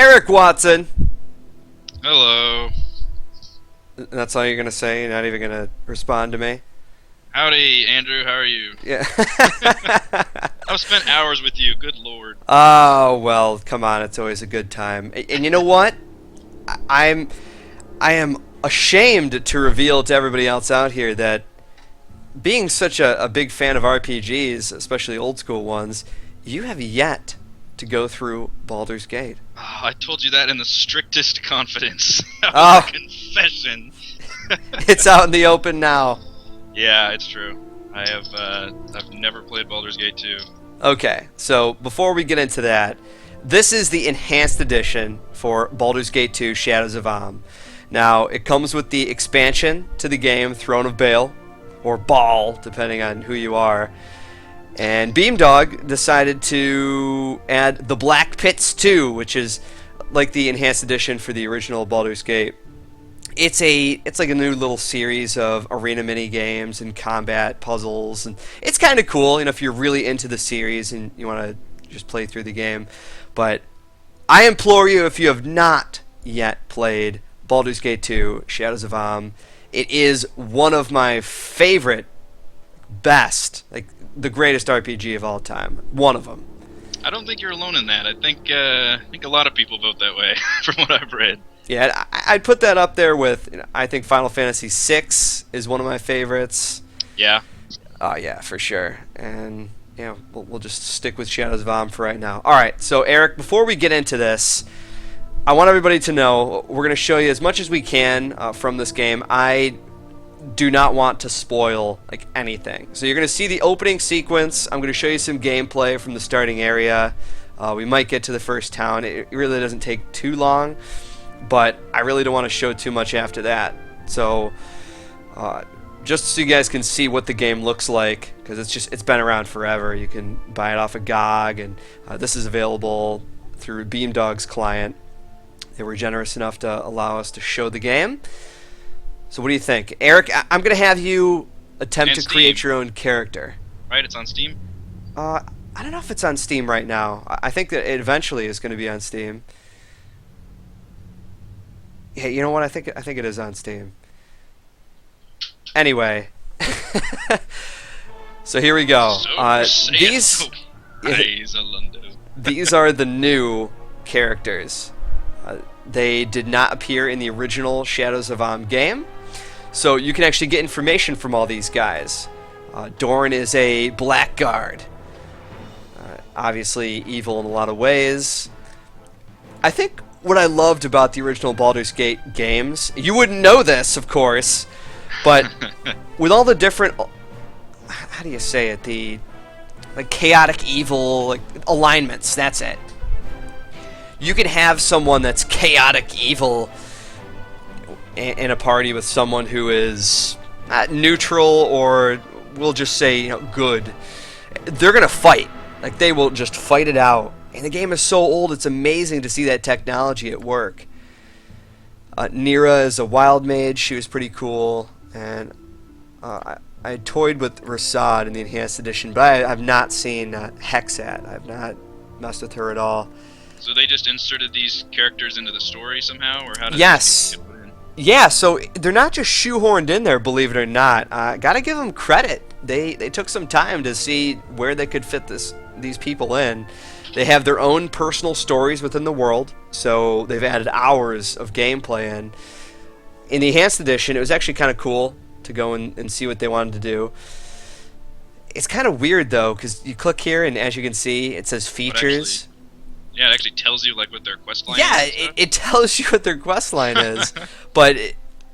Eric Watson. Hello. That's all you're gonna say? You're not even gonna respond to me? Howdy, Andrew. How are you? Yeah. I've spent hours with you. Good lord. Oh well, come on. It's always a good time. And you know what? I am ashamed to reveal to everybody else out here that being such a big fan of RPGs, especially old school ones, you have yet to go through Baldur's Gate. Oh, I told you that in the strictest confidence. That Oh. was a confession. It's out in the open now. Yeah, it's true. I've never played Baldur's Gate 2. Okay, so before we get into that, this is the enhanced edition for Baldur's Gate 2 Shadows of Amn. Now, it comes with the expansion to the game, Throne of Baal, or Baal, depending on who you are. And Beamdog decided to add the Black Pits 2, which is like the enhanced edition for the original Baldur's Gate. It's like a new little series of arena mini games and combat puzzles, and it's kind of cool, if you're really into the series and you want to just play through the game. But I implore you, if you have not yet played Baldur's Gate 2 Shadows of Amn, it is one of my favorite, best, like the greatest RPG of all time. One of them. I don't think you're alone in that. I think a lot of people vote that way, from what I've read. Yeah, I'd put that up there with, I think Final Fantasy VI is one of my favorites. Yeah. Oh, yeah, for sure. And, we'll just stick with Shadows of Amn for right now. All right, so Eric, before we get into this, I want everybody to know we're going to show you as much as we can from this game. I do not want to spoil anything. So you're going to see the opening sequence. I'm going to show you some gameplay from the starting area. We might get to the first town. It really doesn't take too long, but I really don't want to show too much after that. So just so you guys can see what the game looks like, because it's been around forever. You can buy it off of GOG, and this is available through Beamdog's client. They were generous enough to allow us to show the game. So what do you think? Eric, I'm going to have you attempt to create your own character. Right, it's on Steam? I don't know if it's on Steam right now. I think that it eventually is going to be on Steam. Yeah, you know what? I think it is on Steam. Anyway. So here we go. These are the new characters. They did not appear in the original Shadows of Amn game. So you can actually get information from all these guys. Dorn is a blackguard. Obviously evil in a lot of ways. I think what I loved about the original Baldur's Gate games, you wouldn't know this, of course, but with all the different, how do you say it, the chaotic evil alignments, that's it. You could have someone that's chaotic evil in a party with someone who is neutral, or we'll just say good. They're gonna fight. They will just fight it out. And the game is so old, it's amazing to see that technology at work. Nira is a wild mage. She was pretty cool. And I toyed with Rasad in the Enhanced Edition, but I've not seen Hexat. I've not messed with her at all. So they just inserted these characters into the story somehow, or how did Yes. they get put in? Yeah, so they're not just shoehorned in there, believe it or not. Gotta give them credit. They took some time to see where they could fit these people in. They have their own personal stories within the world, so they've added hours of gameplay in. In the Enhanced Edition, it was actually kind of cool to go and see what they wanted to do. It's kind of weird, though, because you click here, and as you can see, it says features. Yeah, it actually tells you what their quest line yeah, is. Yeah, it tells you what their quest line is. But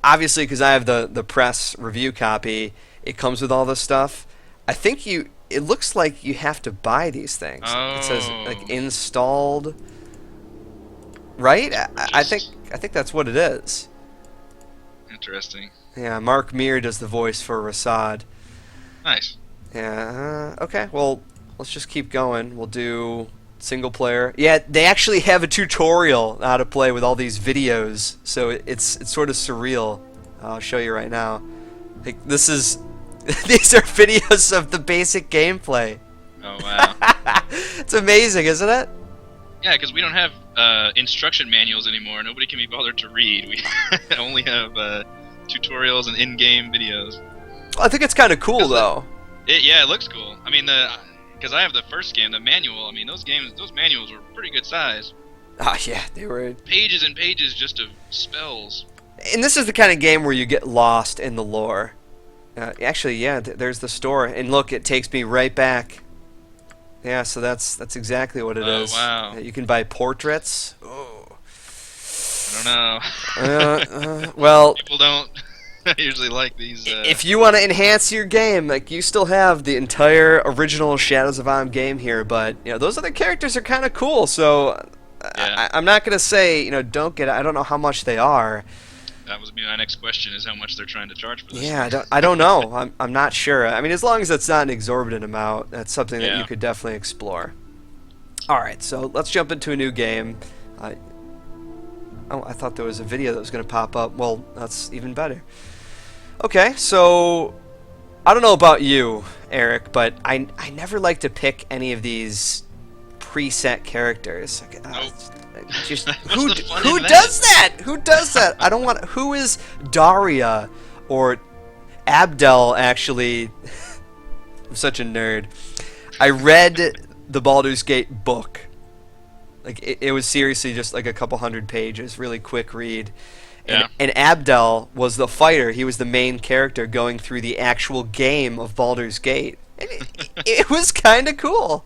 obviously, because I have the press review copy, it comes with all this stuff. I think it looks like you have to buy these things. Oh. It says installed. Right? I think that's what it is. Interesting. Yeah, Mark Meir does the voice for Rasad. Nice. Yeah. Okay. Well, let's just keep going. We'll do single player. Yeah, they actually have a tutorial on how to play with all these videos, so it's sort of surreal. I'll show you right now. This is these are videos of the basic gameplay. Oh wow. It's amazing, isn't it? Yeah, because we don't have instruction manuals anymore. Nobody can be bothered to read. We only have tutorials and in-game videos. I think it's kind of cool though. Yeah, it looks cool. I mean, because I have the first game, the manual. I mean, those manuals were pretty good size. Ah, yeah, they were pages and pages just of spells. And this is the kind of game where you get lost in the lore. Actually, yeah, there's the store, and look, it takes me right back. Yeah, so that's exactly what it is. Oh, wow. You can buy portraits. Oh. I don't know. Well, people don't usually like these. If you want to enhance your game, like you still have the entire original Shadows of Am game here, but those other characters are kind of cool. So yeah. I'm not gonna say don't get it. I don't know how much they are. That was my next question: is how much they're trying to charge for this? Yeah, I don't know. I'm not sure. I mean, as long as it's not an exorbitant amount, that's something that you could definitely explore. All right, so let's jump into a new game. Oh, I thought there was a video that was going to pop up. Well, that's even better. Okay, so I don't know about you, Eric, but I never like to pick any of these preset characters. Just who does that? Who does that? I don't want. Who is Daria or Abdel? Actually, I'm such a nerd. I read the Baldur's Gate book. Like it was seriously just like a couple hundred pages, really quick read. And Abdel was the fighter. He was the main character going through the actual game of Baldur's Gate. And it was kind of cool.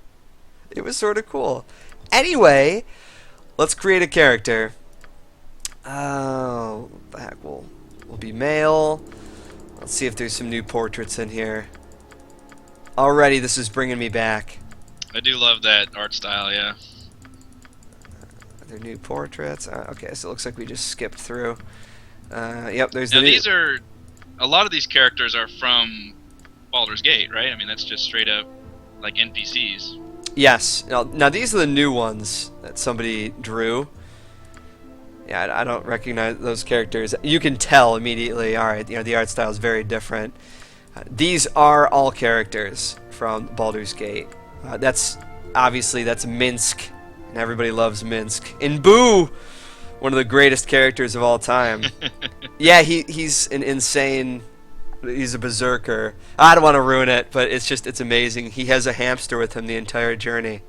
It was sort of cool. Anyway, let's create a character. Oh, the heck, we'll be male. Let's see if there's some new portraits in here. Already, this is bringing me back. I do love that art style, yeah. Are there new portraits? Okay, so it looks like we just skipped through. Yep, there's now these are... A lot of these characters are from Baldur's Gate, right? I mean, that's just straight up, like, NPCs. Yes. Now these are the new ones that somebody drew. Yeah, I don't recognize those characters. You can tell immediately. All right, the art style is very different. These are all characters from Baldur's Gate. That's Minsk, and everybody loves Minsk. And Boo, one of the greatest characters of all time. Yeah, he's an insane. He's a berserker. I don't want to ruin it, but it's amazing. He has a hamster with him the entire journey.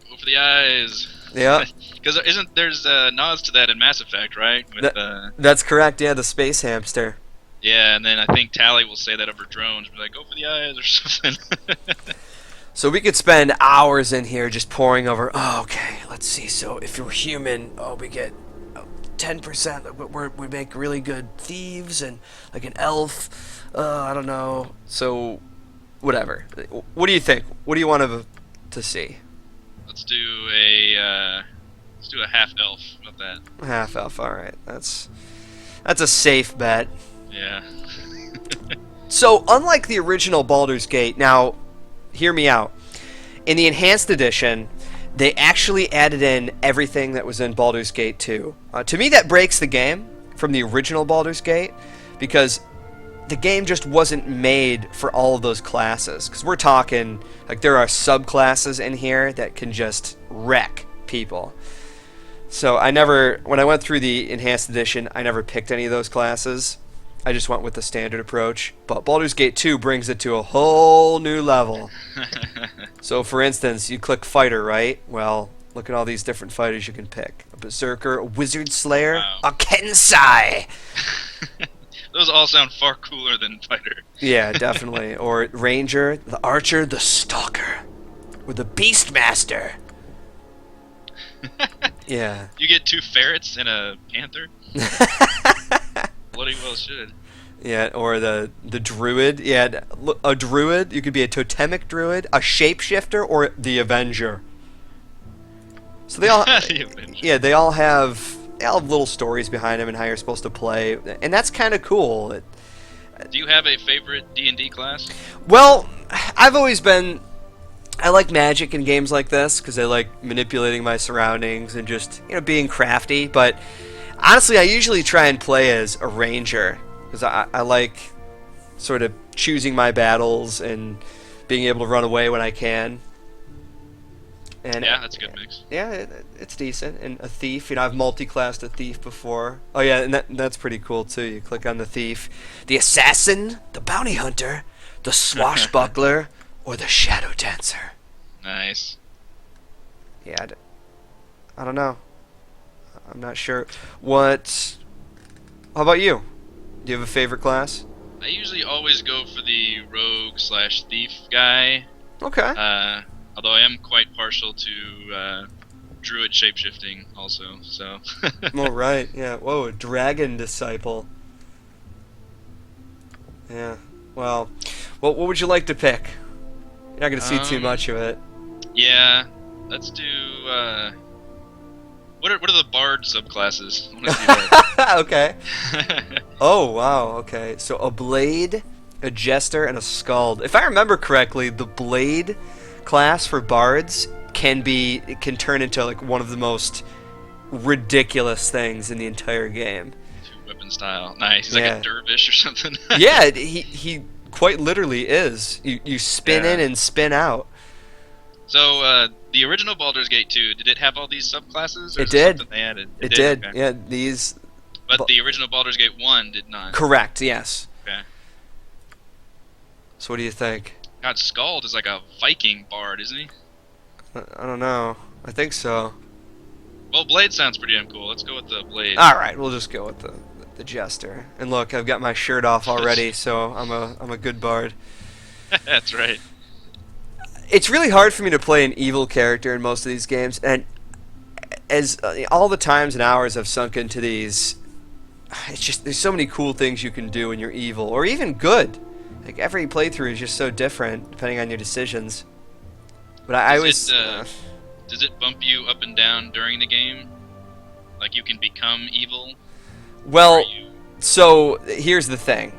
Go for the eyes. Yeah. Because there's nods to that in Mass Effect, right? With, that's correct. Yeah, the space hamster. Yeah, and then I think Tally will say that over drones, be like, "Go for the eyes" or something. So we could spend hours in here just poring over. Oh, okay, let's see. So if you're human, we get 10%. We make really good thieves and like an elf. I don't know. So, whatever. What do you think? What do you want to see? Let's do a half elf. How about that? Half elf. All right. That's a safe bet. Yeah. So, unlike the original Baldur's Gate, now, hear me out. In the Enhanced Edition, they actually added in everything that was in Baldur's Gate 2. To me, that breaks the game from the original Baldur's Gate, because the game just wasn't made for all of those classes. Because we're talking, like, there are subclasses in here that can just wreck people. So when I went through the Enhanced Edition, I never picked any of those classes. I just went with the standard approach. But Baldur's Gate 2 brings it to a whole new level. So, for instance, you click fighter, right? Well, look at all these different fighters you can pick. A berserker, a wizard slayer, wow. A kensai. Those all sound far cooler than fighter. Yeah, definitely. Or ranger, the archer, the stalker, or the beastmaster. Yeah. You get 2 ferrets and a panther? Bloody well should. Yeah, or the druid. Yeah, a druid. You could be a totemic druid, a shapeshifter, or the Avenger. So they all, yeah, they all have little stories behind them and how you're supposed to play, and that's kind of cool. Do you have a favorite D&D class? Well, I've always been. I like magic in games like this because I like manipulating my surroundings and just being crafty. But honestly, I usually try and play as a ranger because I like sort of choosing my battles and being able to run away when I can. And Yeah, that's a good mix. yeah, it's decent. And a thief, I've multi-classed a thief before. Oh yeah, and that's pretty cool too. You click on the thief, the assassin, the bounty hunter, the swashbuckler, or the shadow dancer. Nice. Yeah, I don't know. I'm not sure. What? How about you? Do you have a favorite class? I usually always go for the rogue/thief guy. Okay. Although I am quite partial to druid shapeshifting also. So. All right. Yeah. Whoa, a dragon disciple. Yeah. Well, what would you like to pick? You're not gonna see too much of it. Yeah. Let's do. What are the bard subclasses? I want to see that. Okay. Oh wow. Okay. So a blade, a jester, and a skald. If I remember correctly, the blade class for bards can turn into like one of the most ridiculous things in the entire game. Two-weapon style. Nice. He's like a dervish or something. Yeah, he quite literally is. You spin in and spin out. So the original Baldur's Gate 2, did it have all these subclasses? Or it did. Something they added? It did. Okay. Yeah, these. But the original Baldur's Gate 1 did not. Correct. Yes. Okay. So what do you think? God, Skald is like a Viking bard, isn't he? I don't know. I think so. Well, Blade sounds pretty damn cool. Let's go with the Blade. All right, we'll just go with the jester. And look, I've got my shirt off already, so I'm a good bard. That's right. It's really hard for me to play an evil character in most of these games, and as all the times and hours I've sunk into these, it's just there's so many cool things you can do when you're evil, or even good. Like every playthrough is just so different depending on your decisions. But does it bump you up and down during the game? Like you can become evil? Well, so here's the thing.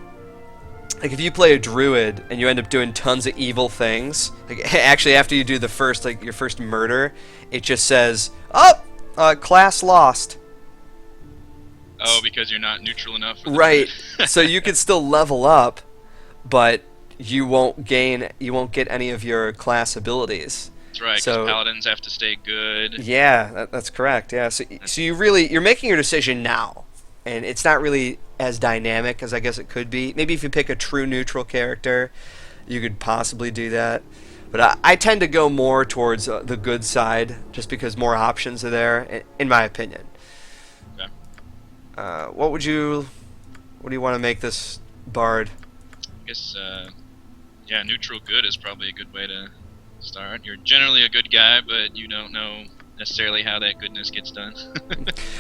Like if you play a druid and you end up doing tons of evil things, like actually after you do the first your first murder, it just says, "Oh, class lost." Oh, because you're not neutral enough. Right. So you can still level up, but you won't get any of your class abilities. That's right, because paladins have to stay good. Yeah, that's correct. Yeah, so you're making your decision now, and it's not really as dynamic as I guess it could be. Maybe if you pick a true neutral character, you could possibly do that. But I tend to go more towards the good side, just because more options are there, in my opinion. Okay. What do you want to make this bard? I guess, neutral good is probably a good way to start. You're generally a good guy, but you don't know necessarily how that goodness gets done.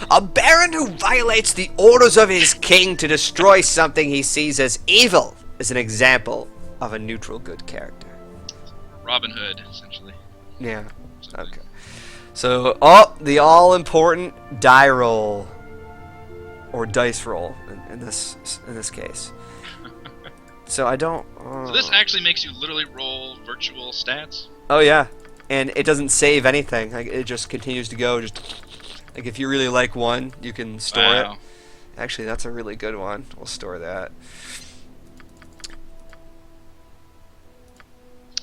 A baron who violates the orders of his king to destroy something he sees as evil is an example of a neutral good character. Robin Hood, essentially. Yeah. Okay. So, the all-important die roll, or dice roll in this case. So I don't. So this actually makes you literally roll virtual stats? Oh yeah, and it doesn't save anything. Like it just continues to go. Just like if you really like one, you can store it. Actually, that's a really good one. We'll store that.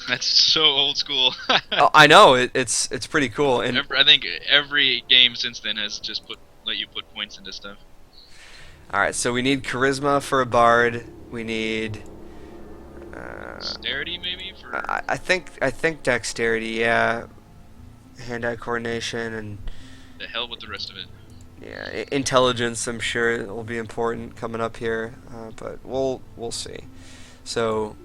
That's so old school. Oh, I know it's pretty cool. And I think every game since then has just let you put points into stuff. All right, so we need charisma for a bard. We need dexterity, maybe for. I think dexterity, yeah. Hand-eye coordination and. The hell with the rest of it. Yeah, intelligence. I'm sure will be important coming up here, but we'll see. So,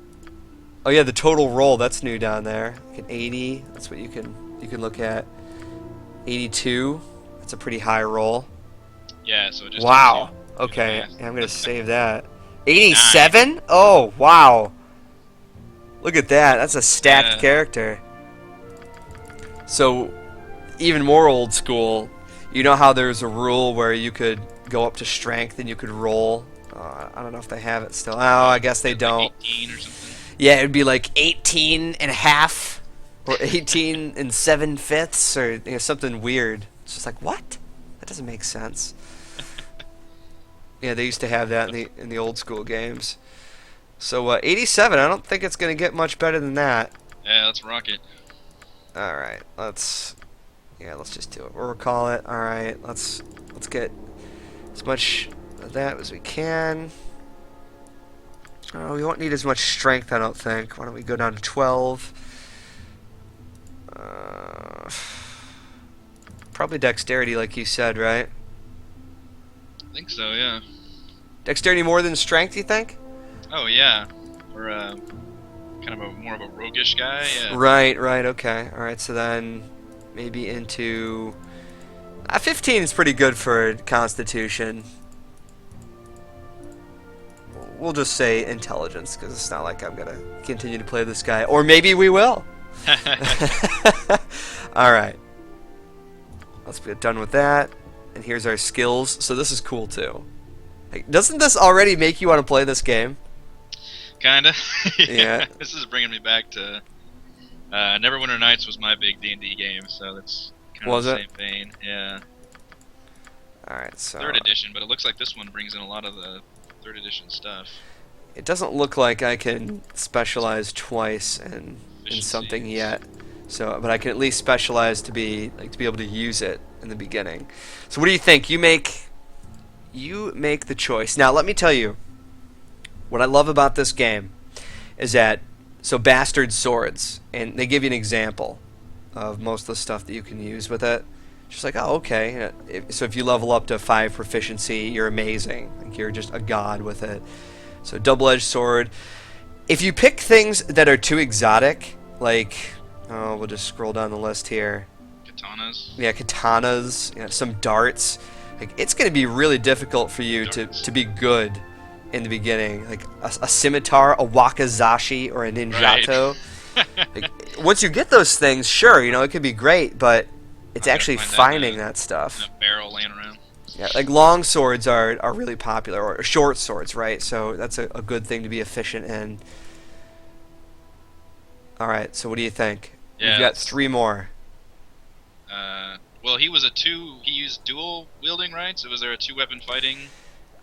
oh yeah, the total roll, that's new down there. Like an 80. That's what you can look at. 82. That's a pretty high roll. Yeah. So just. Wow. Okay, I'm gonna save that. 87? Oh, wow. Look at that. That's a stacked character. So, even more old school. You know how there's a rule where you could go up to strength and you could roll? I don't know if they have it still. Oh, I guess they don't. 18 or something? Yeah, it'd be like 18 and a half or 18 and 7/5 or something weird. It's just like, what? That doesn't make sense. Yeah, they used to have that in the old school games. So 87, I don't think it's going to get much better than that. Yeah, let's rock it. All right, let's just do it. We'll recall it. All right, let's get as much of that as we can. Oh, we won't need as much strength, I don't think. Why don't we go down to 12? Probably dexterity, like you said, right? I think so, yeah. Dexterity more than strength, you think? Oh yeah, or kind of more of a roguish guy. Yeah. Right, okay. Alright, so then maybe into... 15 is pretty good for Constitution. We'll just say intelligence, because it's not like I'm going to continue to play this guy. Or maybe we will. Alright. Let's get done with that. And here's our skills. So this is cool, too. Like, doesn't this already make you want to play this game? Kinda. Yeah. This is bringing me back to Neverwinter Nights was my big D&D game, so that's kind of the same vein. Yeah. All right, so 3rd edition, but it looks like this one brings in a lot of the 3rd edition stuff. It doesn't look like I can specialize twice in something yet. So, but I can at least specialize to be able to use it in the beginning. So, what do you think? You make the choice. Now, let me tell you what I love about this game is that bastard swords, and they give you an example of most of the stuff that you can use with it. Just like, oh, okay. So if you level up to 5 proficiency, you're amazing. Like you're just a god with it. So double-edged sword. If you pick things that are too exotic, like, oh, we'll just scroll down the list here. Katanas. Yeah, katanas. Some darts. Like it's going to be really difficult for you to be good in the beginning. Like a scimitar, a wakizashi, or a ninjato. Right. Like, once you get those things, sure, it could be great, but it's actually finding that stuff. In a barrel laying around. Yeah, like long swords are really popular, or short swords, right? So that's a good thing to be efficient in. All right, so what do you think? Yeah, We've got 3 more. Well, he used dual wielding, right? So was there a 2-weapon fighting?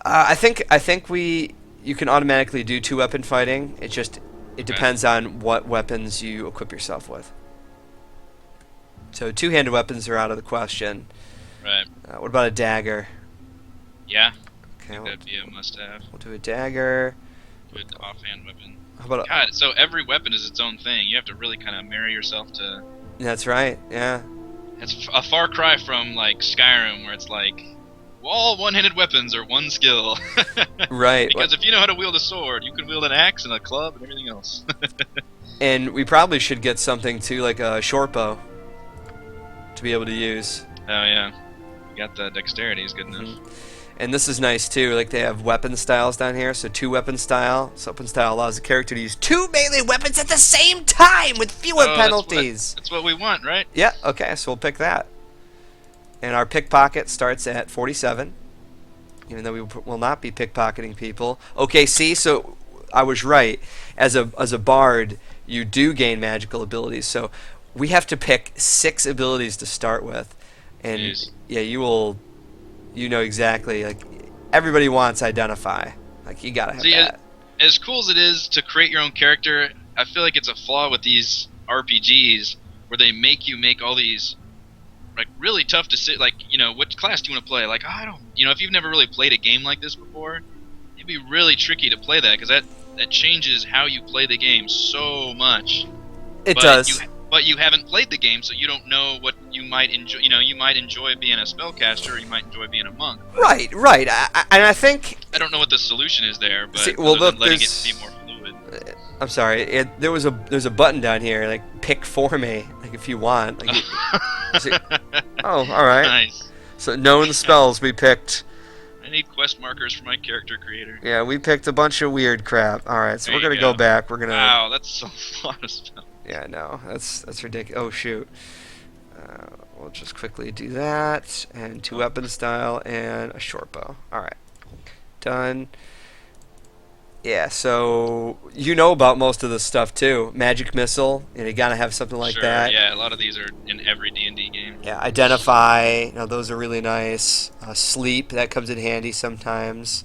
I think you can automatically do 2-weapon fighting. It depends on what weapons you equip yourself with. So 2-handed weapons are out of the question. Right. What about a dagger? Yeah. Okay, I think that'd be a must-have. We'll do a dagger. Good offhand weapon. How about God, so every weapon is its own thing. You have to really kind of marry yourself to... That's right, yeah. It's a far cry from, like, Skyrim, where it's like, all one-handed weapons are one skill. Right. Because if you know how to wield a sword, you can wield an axe and a club and everything else. And we probably should get something, too, like a short bow to be able to use. Oh, yeah. You got the dexterity is good enough. Mm-hmm. And this is nice too, like they have weapon styles down here, so 2-weapon style. So weapon style allows the character to use 2 melee weapons at the same time with fewer penalties. That's what we want, right? Yeah, okay, so we'll pick that. And our pickpocket starts at 47, even though we will not be pickpocketing people. Okay, see, so I was right. As a bard, you do gain magical abilities, so we have to pick 6 abilities to start with. And Jeez. yeah, you know exactly, like, everybody wants identify. Like, you gotta have that. As cool as it is to create your own character, I feel like it's a flaw with these RPGs where they make you make all these, like, really tough decisions. Like, what class do you want to play? Like, I don't, if you've never really played a game like this before, it'd be really tricky to play that, because that changes how you play the game so much. It does. But you haven't played the game, so you don't know what you might enjoy. You might enjoy being a spellcaster, or you might enjoy being a monk. Right. And I think... I don't know what the solution is there, but see, well, look, letting it be more fluid. I'm sorry. There's a button down here, like, pick for me, like, if you want. Like, oh, all right. Nice. So knowing the spells, we picked... I need quest markers for my character creator. Yeah, we picked a bunch of weird crap. All right, so we're going to go back. We're going to... Wow, that's a lot of spells. Yeah, no, that's ridiculous. Oh, shoot. We'll just quickly do that, and 2-weapon style, and a short bow. Alright. Done. Yeah, so you know about most of this stuff, too. Magic missile, you gotta have something like that. Yeah, a lot of these are in every D&D game. Yeah, identify, those are really nice. Sleep, that comes in handy sometimes.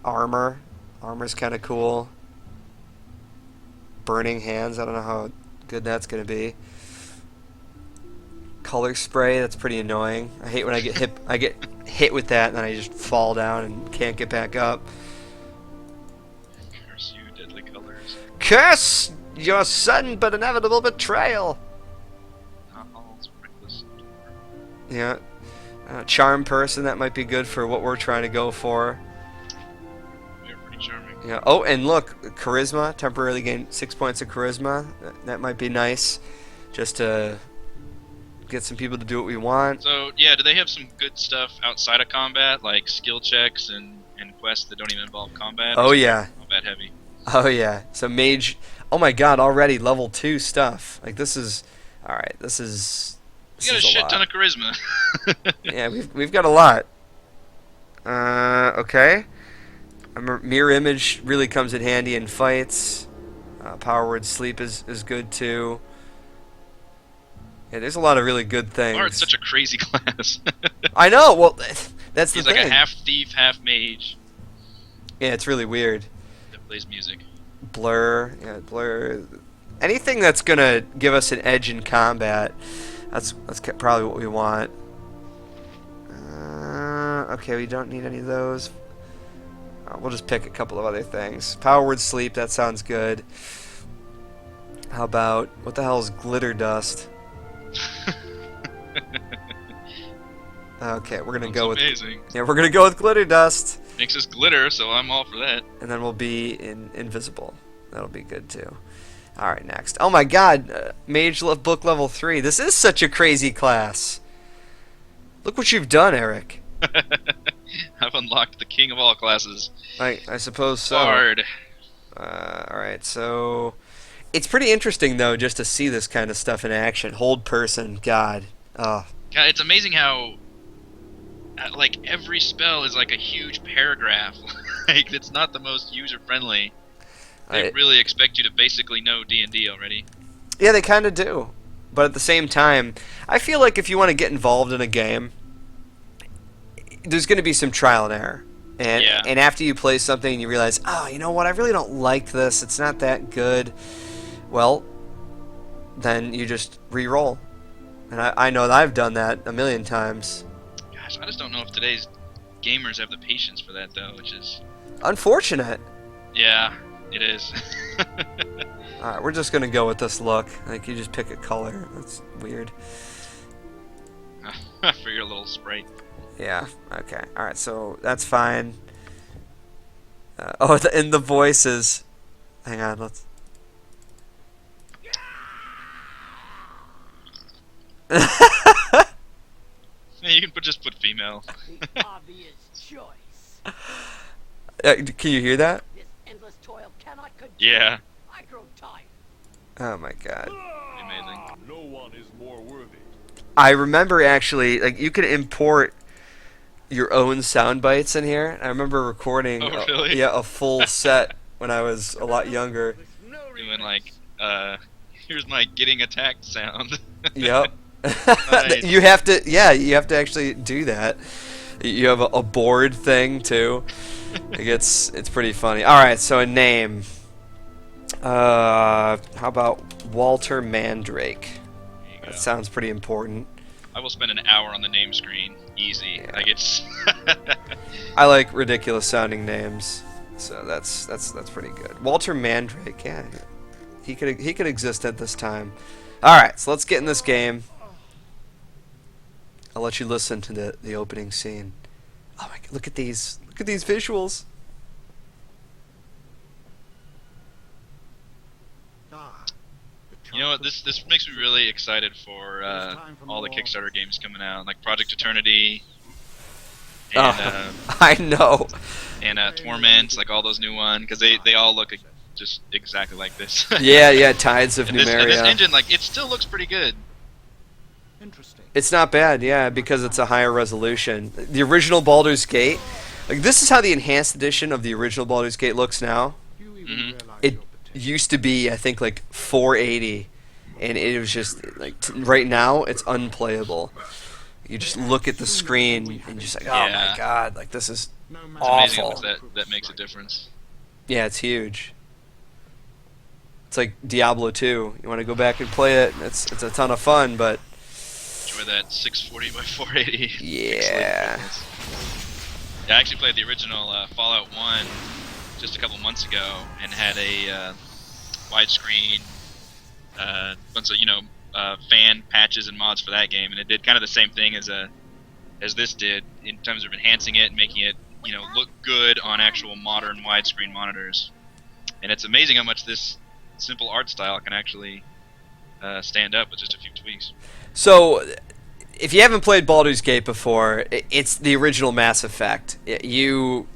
Armor's kind of cool. Burning hands, I don't know how good that's gonna be. Color spray, that's pretty annoying. I hate when I get hit with that and then I just fall down and can't get back up. Curse you, deadly colors. Curse your sudden but inevitable betrayal. Not all reckless. Yeah. Charm person, that might be good for what we're trying to go for. You're pretty charming. Yeah. Oh, and look, charisma, temporarily gain 6 points of charisma. That might be nice, just to get some people to do what we want. So yeah, do they have some good stuff outside of combat, like skill checks and quests that don't even involve combat? Oh yeah. Combat heavy. Oh yeah. So mage. Oh my God! Already level 2 stuff. Like this is. All right. This is. You got a shit ton of charisma. Yeah, we've got a lot. Okay. Mirror image really comes in handy in fights. Power word sleep is good too. Yeah, there's a lot of really good things. Bard's such a crazy class. I know. Well, that's the He's thing. like a half thief, half mage Yeah, it's really weird. that plays music. Blur. Yeah, blur. Anything that's gonna give us an edge in combat. That's probably what we want. Okay, we don't need any of those. We'll just pick a couple of other things. Power word sleep. That sounds good. How about what the hell is glitter dust? Okay, we're gonna go with. Amazing. Yeah, we're gonna go with glitter dust. Makes us glitter, so I'm all for that. And then we'll be invisible. That'll be good too. All right, next. Oh my God, Mage book level 3. This is such a crazy class. Look what you've done, Eric. I've unlocked the king of all classes. I suppose so. Bard. All right, so it's pretty interesting though just to see this kind of stuff in action. Hold person, God. Oh. God, it's amazing how like every spell is like a huge paragraph. Like it's not the most user friendly. They really expect you to basically know D&D already. Yeah, they kind of do. But at the same time, I feel like if you want to get involved in a game, there's going to be some trial and error. And after you play something and you realize, oh, you know what, I really don't like this, it's not that good, well, then you just re-roll. And I know that I've done that a million times. Gosh, I just don't know if today's gamers have the patience for that, though, which is... unfortunate. Yeah, it is. Alright, we're just going to go with this look. Like, you just pick a color. That's weird. For your little sprite. Yeah, okay. Alright, so that's fine. And the voices. Hang on, let's... Yeah, you can just put female. The obvious choice. Can you hear that? This endless toil cannot continue. Yeah. I grow tired. Oh my God. Amazing. No one is more worthy. I remember actually, like, you could import your own sound bites in here. I remember recording really? a full set when I was a lot younger. Doing like, here's my getting attacked sound. Yep. Nice. You have to actually do that. You have a board thing too. It's pretty funny. All right, so a name. How about Walter Mandrake? That sounds pretty important. I will spend an hour on the name screen. Easy. Yeah. Like it's. I like ridiculous sounding names, so that's pretty good. Walter Mandrake, yeah, he could exist at this time. All right, so let's get in this game. I'll let you listen to the opening scene. Oh my God, look at these visuals. You know what? This makes me really excited for all the Kickstarter games coming out, like Project Eternity. And, I know. And Torment, like all those new ones, because they all look just exactly like this. Yeah, Tides of Numeria. This engine, like, it still looks pretty good. Interesting. It's not bad, yeah, because it's a higher resolution. The original Baldur's Gate, like, this is how the enhanced edition of the original Baldur's Gate looks now. It used to be, I think, like 480, and it was just like right now it's unplayable. You just look at the screen and just like, oh my God, like this is It's awful. amazing that makes a difference. Yeah, it's huge. It's like Diablo 2. You want to go back and play it. It's a ton of fun, but Enjoy that 640 by 480. yeah. Yeah, I actually played the original Fallout 1 just a couple months ago and had a widescreen bunch of fan patches and mods for that game, and it did kind of the same thing as this did in terms of enhancing it and making it look good on actual modern widescreen monitors. And it's amazing how much this simple art style can actually stand up with just a few tweaks. So, if you haven't played Baldur's Gate before, it's the original Mass Effect. You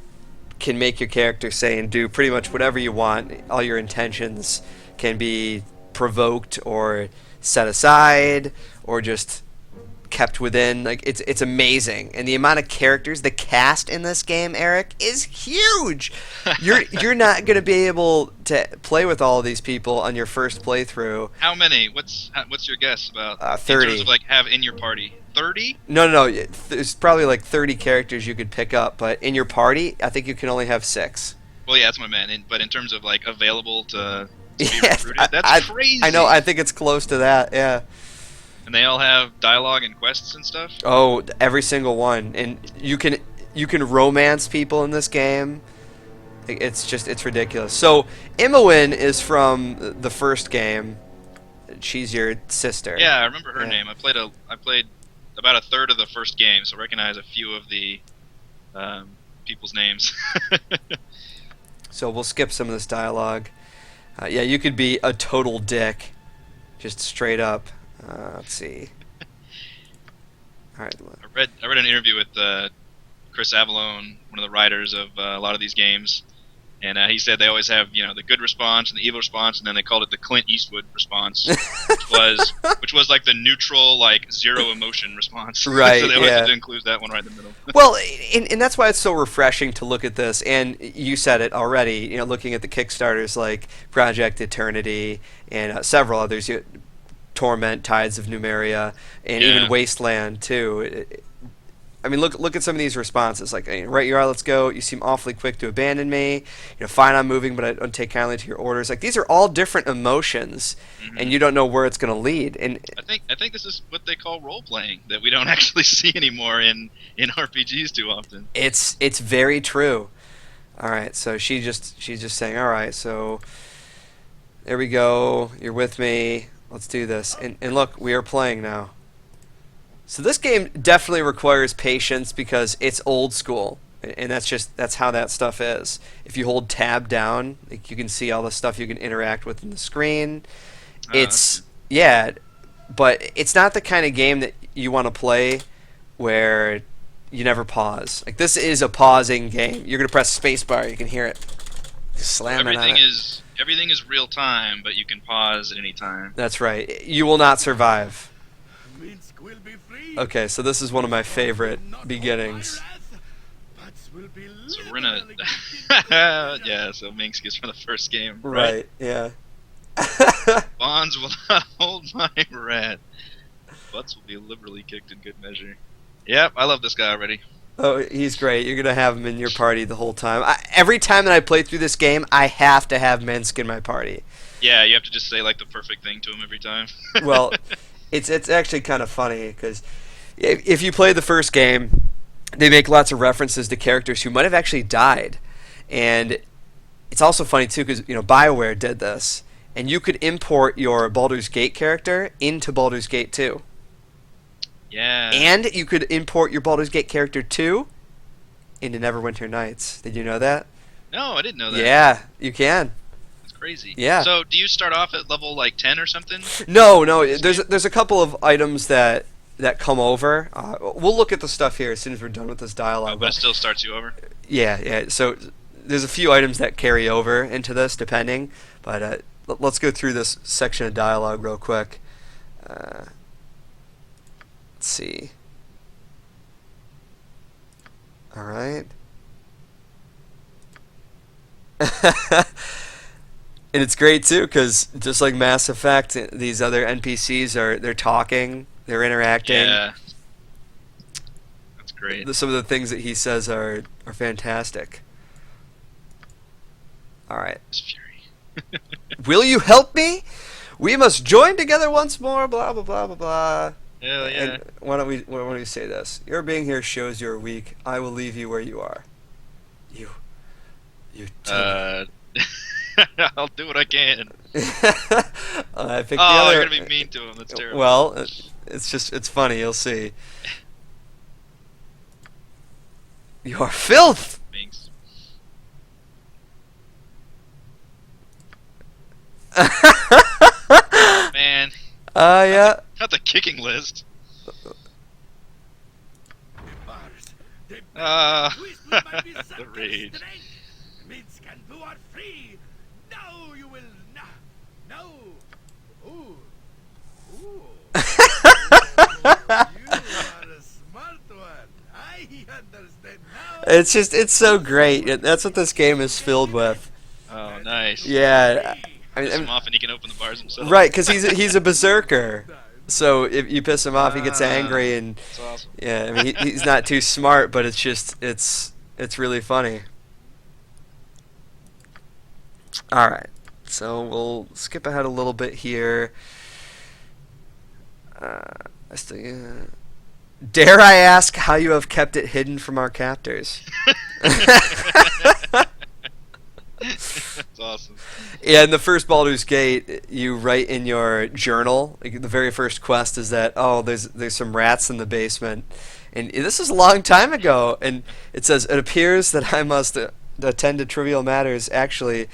can make your character say and do pretty much whatever you want. All your intentions can be provoked or set aside or just kept within. Like it's amazing, and the amount of characters, the cast in this game, Eric, is huge. You're not gonna be able to play with all of these people on your first playthrough. How many? What's your guess about 30. in terms of like have in your party? 30? No. There's probably like 30 characters you could pick up, but in your party, I think you can only have 6. Well, yeah, that's what I meant. But in terms of like available to be Yes, recruited, that's crazy. I know. I think it's close to that. Yeah. And they all have dialogue and quests and stuff. Oh, every single one, and you can romance people in this game. It's ridiculous. So Imoen is from the first game. She's your sister. Yeah, I remember her Yeah. name. I played about a third of the first game, so I recognize a few of the people's names. So we'll skip some of this dialogue. Yeah, you could be a total dick, just straight up. Let's see. All right. I read an interview with Chris Avallone, one of the writers of a lot of these games, and he said they always have the good response and the evil response, and then they called it the Clint Eastwood response, which was like the neutral, like zero emotion response. Right, So they always yeah. had to include that one right in the middle. Well, and that's why it's so refreshing to look at this. And you said it already. Looking at the Kickstarters like Project Eternity and several others. Torment, Tides of Numeria, and Yeah. even Wasteland too. I mean, look at some of these responses. Like, right you are, let's go. You seem awfully quick to abandon me. Fine, I'm moving, but I don't take kindly to your orders. Like, these are all different emotions, and you don't know where it's going to lead. And I think this is what they call role playing that we don't actually see anymore in RPGs too often. it's very true. All right, so she's just saying, all right, so there we go. You're with me. Let's do this. And look, we are playing now. So this game definitely requires patience because it's old school. And that's how that stuff is. If you hold tab down, like, you can see all the stuff you can interact with in the screen. Yeah, but it's not the kind of game that you want to play where you never pause. Like, this is a pausing game. You're going to press spacebar, you can hear it slamming on it. Everything is real time, but you can pause at any time. That's right. You will not survive. Minsk will be free. Okay, so this is one of my favorite beginnings. So we're in a yeah. So Minsk is from the first game, Right, yeah. Bonds will not hold my wrath. Butts will be liberally kicked in good measure. Yep, I love this guy already. Oh, he's great. You're going to have him in your party the whole time. Every time that I play through this game, I have to have Minsk in my party. Yeah, you have to just say like the perfect thing to him every time. Well, it's actually kind of funny because if you play the first game, they make lots of references to characters who might have actually died. And it's also funny, too, because BioWare did this. And you could import your Baldur's Gate character into Baldur's Gate 2. Yeah. And you could import your Baldur's Gate character 2 into Neverwinter Nights. Did you know that? No, I didn't know that. Yeah, you can. That's crazy. Yeah. So do you start off at level like 10 or something? No. There's a couple of items that come over. We'll look at the stuff here as soon as we're done with this dialogue. But it still starts you over? Yeah. So there's a few items that carry over into this, depending. But let's go through this section of dialogue real quick. Let's see. All right. And it's great too because just like Mass Effect, these other NPCs they're talking, they're interacting. Yeah. That's great. Some of the things that he says are fantastic. All right. It's Fury. Will you help me? We must join together once more. Blah blah blah blah blah. Hell yeah. And why don't we say this? Your being here shows you're weak. I will leave you where you are. You I'll do what I can. I picked the Oh, other. you're gonna be mean to him. That's terrible. Well, it's funny. You'll see. You are filth. Thanks. Man, Yeah. not the kicking list. Bars, the twist might be The something rage. strange. Minsk and Boo are free. No, you will not. No. Ooh. Ooh. You are a smart one. I understand now. It's so great. That's what this game is filled with. Oh, nice. Yeah. Piss him off and he can open the bars himself. Right, because he's a berserker. So if you piss him off, he gets Ah, angry, and That's awesome. yeah, I mean he's not too smart, but it's really funny. All right, so we'll skip ahead a little bit here. Dare I ask how you have kept it hidden from our captors? That's awesome. Yeah, in the first Baldur's Gate, you write in your journal, like, the very first quest is that, oh, there's some rats in the basement. And this is a long time ago. And it says, it appears that I must attend to trivial matters. Actually,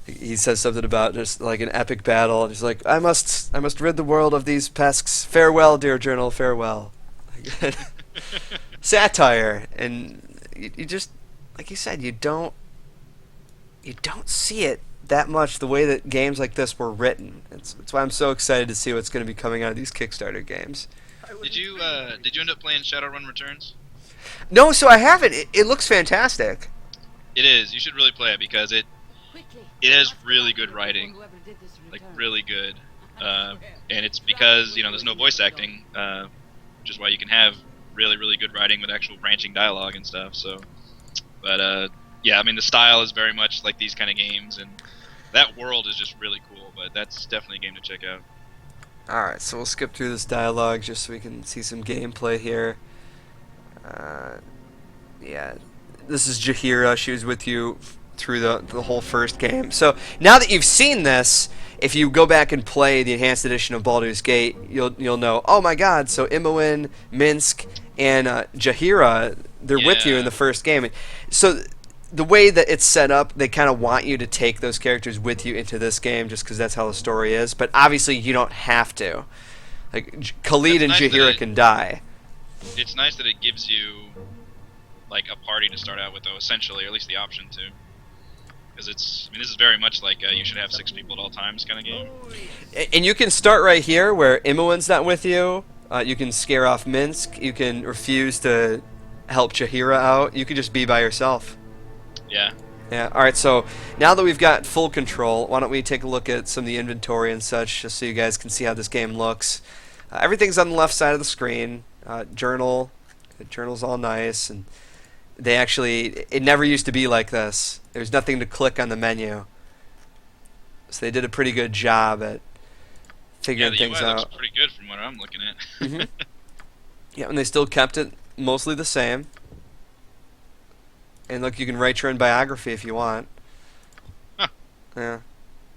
he says something about just like an epic battle. And he's like, I must rid the world of these pests. Farewell, dear journal, farewell. Satire. And you just, like you said, you don't see it that much the way that games like this were written. That's why I'm so excited to see what's going to be coming out of these Kickstarter games. Did you end up playing Shadowrun Returns? No, so I haven't. It looks fantastic. It is. You should really play it because it has really good writing, like really good. And it's because there's no voice acting, which is why you can have really really good writing with actual branching dialogue and stuff. So, but yeah, I mean the style is very much like these kind of games, and that world is just really cool. But that's definitely a game to check out. Alright, so we'll skip through this dialogue just so we can see some gameplay here. Yeah, this is Jahira. She was with you through the whole first game. So now that you've seen this, if you go back and play the enhanced edition of Baldur's Gate, you'll know, oh my god, so Imoen, Minsk, and Jahira, they're with you in the first game. So the way that it's set up, they kind of want you to take those characters with you into this game just because that's how the story is. But obviously, you don't have to. Like, Khalid and Nice Jahira can die. It's nice that it gives you like a party to start out with, though, essentially, or at least the option to. Because this is very much like you should have 6 people at all times kind of game. And you can start right here where Imoen's not with you. You can scare off Minsk. You can refuse to help Jahira out. You can just be by yourself. Yeah. Yeah, alright, so now that we've got full control, why don't we take a look at some of the inventory and such, just so you guys can see how this game looks. Everything's on the left side of the screen. Journal. The journal's all nice, and they actually, it never used to be like this. There's nothing to click on the menu. So they did a pretty good job at figuring things the UI out. looks pretty good from what I'm looking at. Mhm. Yeah, and they still kept it mostly the same. And look, you can write your own biography if you want. Huh. Yeah,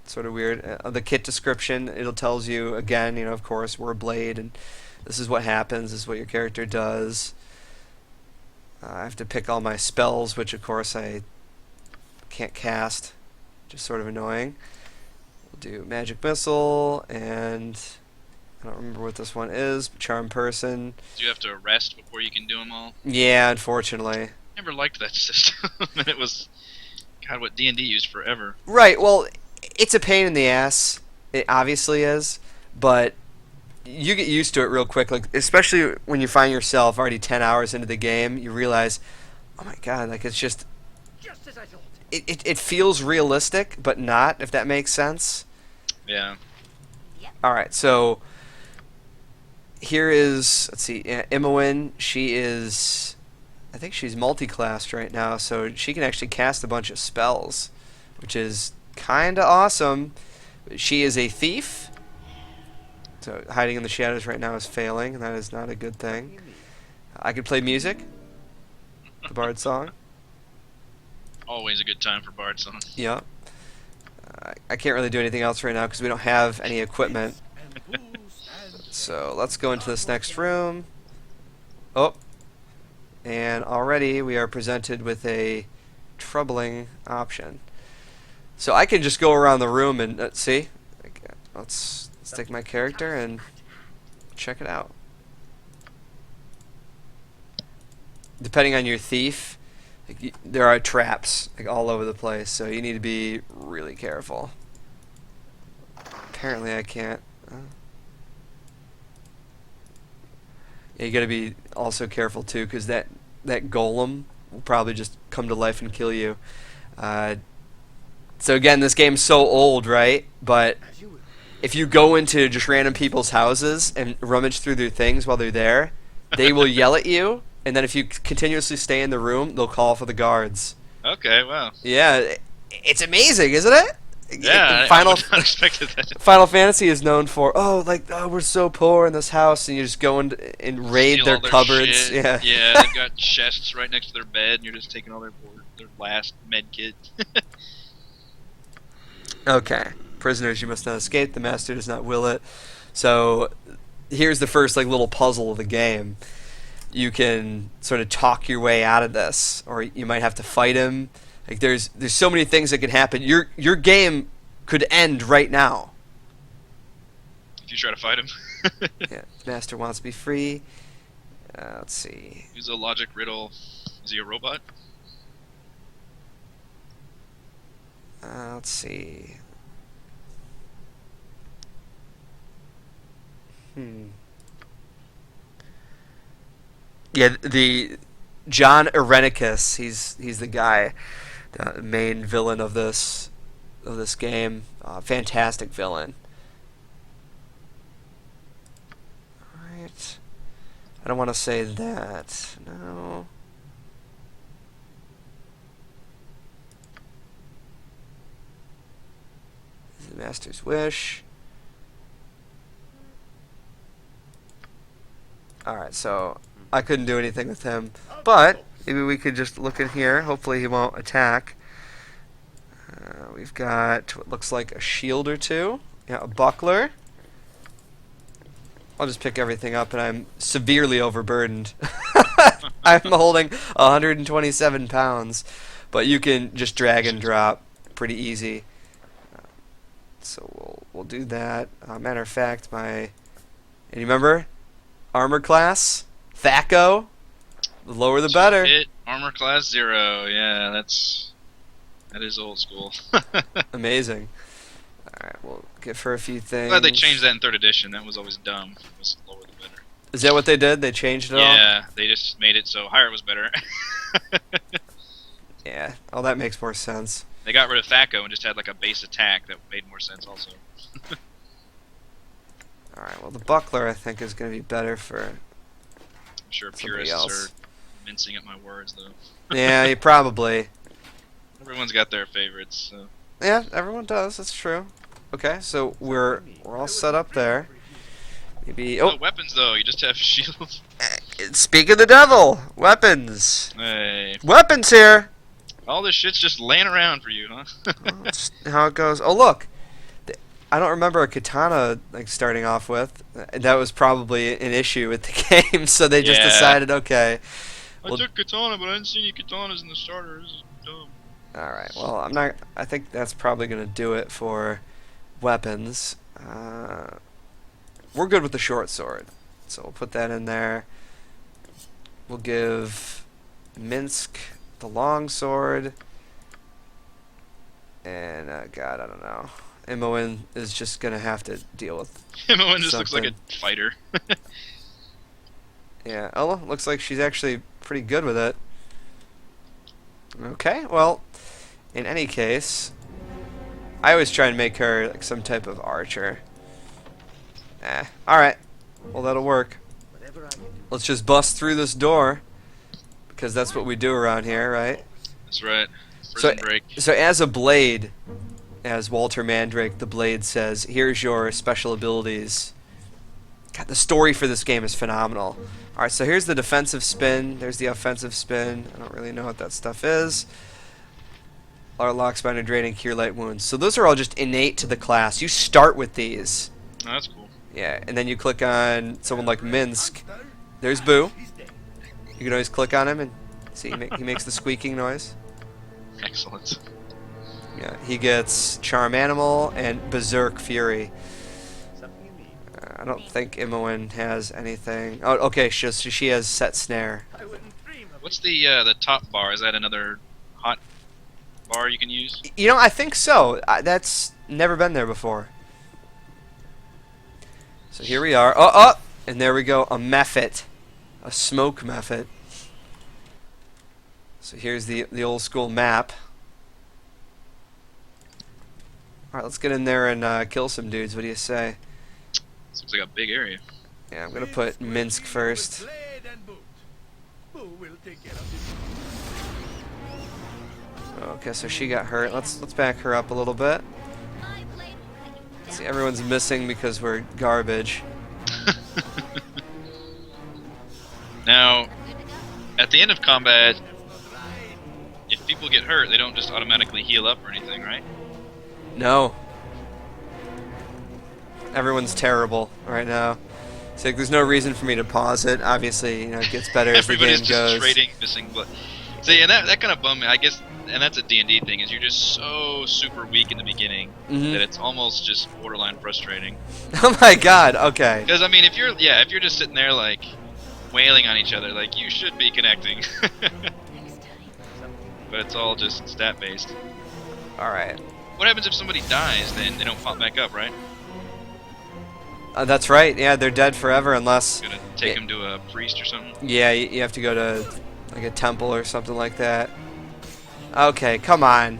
sort of weird. The kit description, it'll tells you again, of course, we're a blade, and this is what happens. This is what your character does. I have to pick all my spells, which of course I can't cast, which is sort of annoying. We'll do magic missile, and I don't remember what this one is. Charm person. Do you have to rest before you can do them all? Yeah, unfortunately. Never liked that system. And it was, God, what D&D used forever. Right, well, it's a pain in the ass. It obviously is, but you get used to it real quick. Like, especially when you find yourself already 10 hours into the game, you realize, oh my god, like it's just Just as I thought. it feels realistic, but not, if that makes sense. Yeah. Alright, so here is, let's see, Imoen. She is, I think she's multi-classed right now, so she can actually cast a bunch of spells, which is kind of awesome. She is a thief. So hiding in the shadows right now is failing, and that is not a good thing. I could play music. The Bard song. Always a good time for Bard song. Yep. I can't really do anything else right now because we don't have any equipment. And who stands So let's go into this next room. Oh. And already we are presented with a troubling option. So I can just go around the room and see. Let's take my character and check it out. Depending on your thief, there are traps all over the place, so you need to be really careful. Apparently I can't. Yeah, you gotta be also careful too, because that golem will probably just come to life and kill you. So again, this game's so old, right? But as you will. if you go into just random people's houses and rummage through their things while they're there, they will yell at you, and then if you continuously stay in the room, they'll call for the guards. Okay, wow. Yeah, it's amazing, isn't it? Yeah, I Final would not expected that. Final Fantasy is known for we're so poor in this house, and you just go and raid Steal their all cupboards. shit. Yeah. Yeah, they've got chests right next to their bed, and you're just taking all their last med kits. Okay. Prisoners, you must not escape. The master does not will it. So here's the first little puzzle of the game. You can sort of talk your way out of this, or you might have to fight him. There's so many things that could happen. Your game could end right now. If you try to fight him. Yeah. Master wants to be free. Let's see. Use a logic riddle. Is he a robot? Let's see. Yeah, the John Irenicus. He's the guy, the main villain of this game. Fantastic villain. All right. I don't want to say that. No. The master's wish. Alright, so I couldn't do anything with him, but maybe we could just look in here. Hopefully he won't attack. We've got what looks like a shield or two. Yeah, a buckler. I'll just pick everything up, and I'm severely overburdened. I'm holding 127 pounds, but you can just drag and drop pretty easy. So we'll do that. Matter of fact, and you remember armor class THACO. The lower the better. Hit armor class 0. Yeah, that is old school. Amazing. All right, we'll give her a few things. Glad they changed that in 3rd edition. That was always dumb. It was lower the better. Is that what they did? They changed it all? Yeah, they just made it so higher was better. Yeah. Oh, that makes more sense. They got rid of THACO and just had like a base attack that made more sense also. Alright, well the buckler I think is going to be better for I'm sure somebody purists else. are mincing up my words though. Yeah, you probably. Everyone's got their favorites. So. Yeah, everyone does. That's true. Okay, so we're all set up there. Maybe. No Oh, weapons though. You just have shields. speak of the devil, weapons. Hey, Weapons here. all this shit's just laying around for you, huh? Well, that's how it goes. Oh look, I don't remember a katana starting off with. That was probably an issue with the game, so they just Yeah. decided, okay. I took katana, but I didn't see any katanas in the starter. This is dumb. All right. Well, I'm not. I think that's probably gonna do it for weapons. We're good with the short sword, so we'll put that in there. We'll give Minsk the long sword, and God, I don't know. Imoen is just gonna have to deal with. Everyone just looks like Something. a fighter. Yeah. Oh, looks like she's actually pretty good with it. Okay. Well, in any case, I always try and make her some type of archer. Alright. Well, that'll work. Whatever I can do. Let's just bust through this door, because that's what we do around here, right? That's right. So, Prison break. so as a blade, as Walter Mandrake, the Blade, says, here's your special abilities. God, the story for this game is phenomenal. Alright, so here's the defensive spin. There's the offensive spin. I don't really know what that stuff is. Our lock, spine, and draining, cure light wounds. So those are all just innate to the class. You start with these. Oh, that's cool. Yeah, and then you click on someone like Minsk. There's Boo. You can always click on him and see he makes the squeaking noise. Excellent. Yeah, he gets Charm Animal and Berserk Fury. I don't think Imoen has anything. Oh, okay, she has Set Snare. What's the top bar? Is that another hot bar you can use? You know, I think so. That's never been there before. So here we are. Oh, and there we go. A Mephit. A smoke Mephit. So here's the old school map. Alright, let's get in there and kill some dudes. What do you say? This looks like a big area. Yeah, I'm gonna put Minsk first. Okay, so she got hurt. Let's back her up a little bit. See, everyone's missing because we're garbage. Now, at the end of combat, if people get hurt, they don't just automatically heal up or anything, right? No. Everyone's terrible right now. It's like there's no reason for me to pause it. Obviously, you know, it gets better as the Everybody's game just goes. trading missing blood. See, and that kind of bummed me. I guess, and that's a D&D thing, is you're just so super weak in the beginning that it's almost just borderline frustrating. Oh my god, okay. Because I mean, if you're just sitting there like wailing on each other, like you should be connecting. But it's all just stat based. Alright. What happens if somebody dies? Then they don't pop back up, right? That's right, yeah, they're dead forever unless... Gonna take them to a priest or something? Yeah, you have to go to like a temple or something like that. Okay, come on.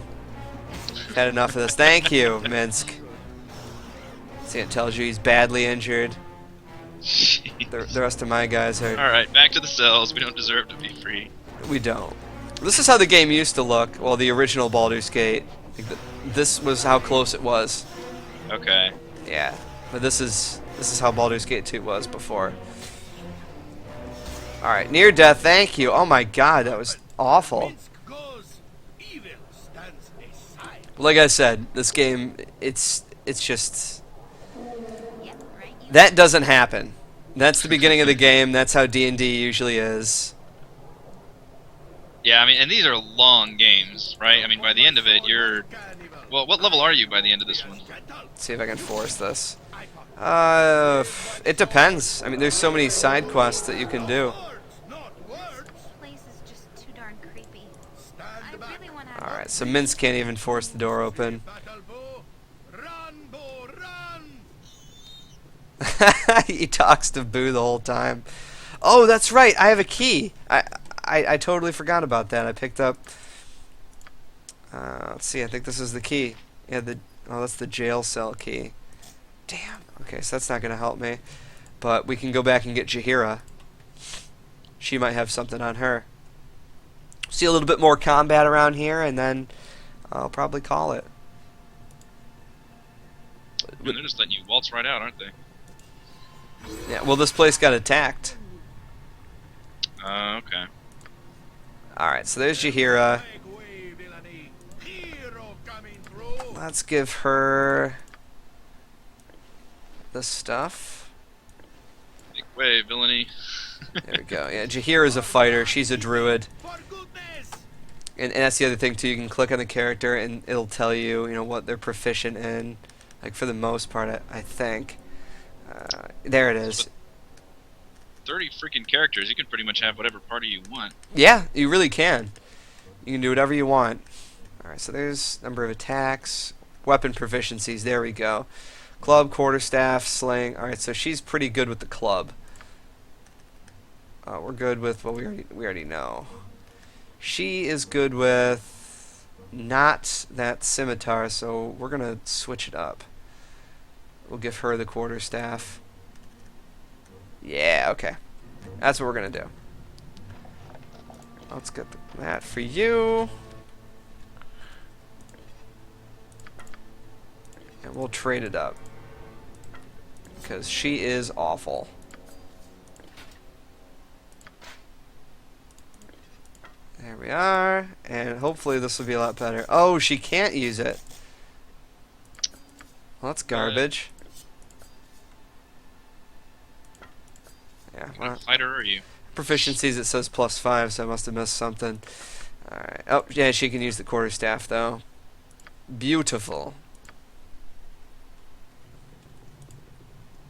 Had enough of this. Thank you, Minsk. See, it tells you he's badly injured. The rest of my guys are... Alright, back to the cells. We don't deserve to be free. We don't. This is how the game used to look. Well, the original Baldur's Gate. This was how close it was. Okay. Yeah, but this is how Baldur's Gate 2 was before. Alright, near death, thank you. Oh my god, that was awful. Like I said, this game, it's just... That doesn't happen. That's the beginning of the game, that's how D&D usually is. Yeah, I mean, and these are long games, right? I mean, by the end of it, you're... Well, what level are you by the end of this one? Let's see if I can force this. It depends. I mean, there's so many side quests that you can do. Alright, so Minsk can't even force the door open. He talks to Boo the whole time. Oh, that's right. I have a key. I totally forgot about that. I picked up... let's see. I think this is the key. Yeah, that's the jail cell key. Damn. Okay, so that's not going to help me. But we can go back and get Jaheira. She might have something on her. See a little bit more combat around here, and then I'll probably call it. Man, they're just letting you waltz right out, aren't they? Yeah, well, this place got attacked. Okay. Alright, so there's Jaheira. Let's give her the stuff. Make way, villainy. There we go. Yeah, Jaheira's a fighter. She's a druid. And that's the other thing, too. You can click on the character, and it'll tell you, what they're proficient in. Like, for the most part, I think. There it is. 30 freaking characters. You can pretty much have whatever party you want. Yeah, you really can. You can do whatever you want. Alright, so there's number of attacks. Weapon proficiencies. There we go. Club, quarterstaff, sling. Alright, so she's pretty good with the club. We're good with what we already know. She is good with not that scimitar, so we're going to switch it up. We'll give her the quarterstaff. Yeah, okay. That's what we're going to do. Let's get that for you. we'll trade it up. Because she is awful. There we are. And hopefully this will be a lot better. Oh, she can't use it. Well, that's garbage. Yeah. What kind of fighter are you? Proficiencies, it says +5, so I must have missed something. Alright. Oh, yeah, she can use the quarterstaff, though. Beautiful.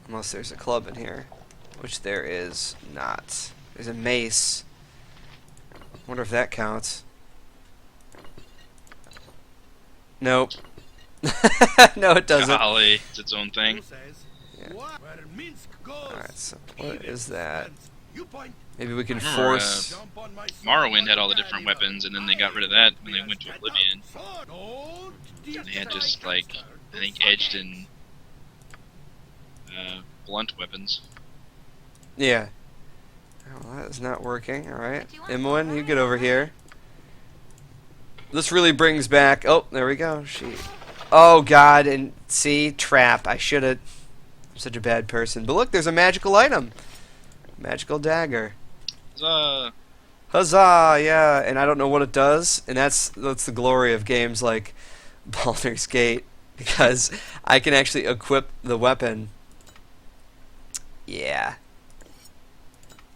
Unless there's a club in here. Which there is not. There's a mace. Wonder if that counts. Nope. No, it doesn't. Golly, it's its own thing. Who says, Yeah. "Where Minsk goes, Alright, so what even is that? stands." You point, Maybe we can Remember, force... jump on my sword, Morrowind had all the daddy different now. weapons, and then they got rid of that when they went to Get Oblivion. up, sword. Don't They had distract just like, yourself. I think, edged and blunt weapons. Yeah. Oh, that is not working. Alright. Imoen, you get over here. This really brings back... Oh, there we go. She... Oh, God. And see? Trap. I should have... I'm such a bad person. But look, there's a magical item. Magical dagger. Huzzah! Yeah. And I don't know what it does. And that's the glory of games like Baldur's Gate. Because I can actually equip the weapon. Yeah.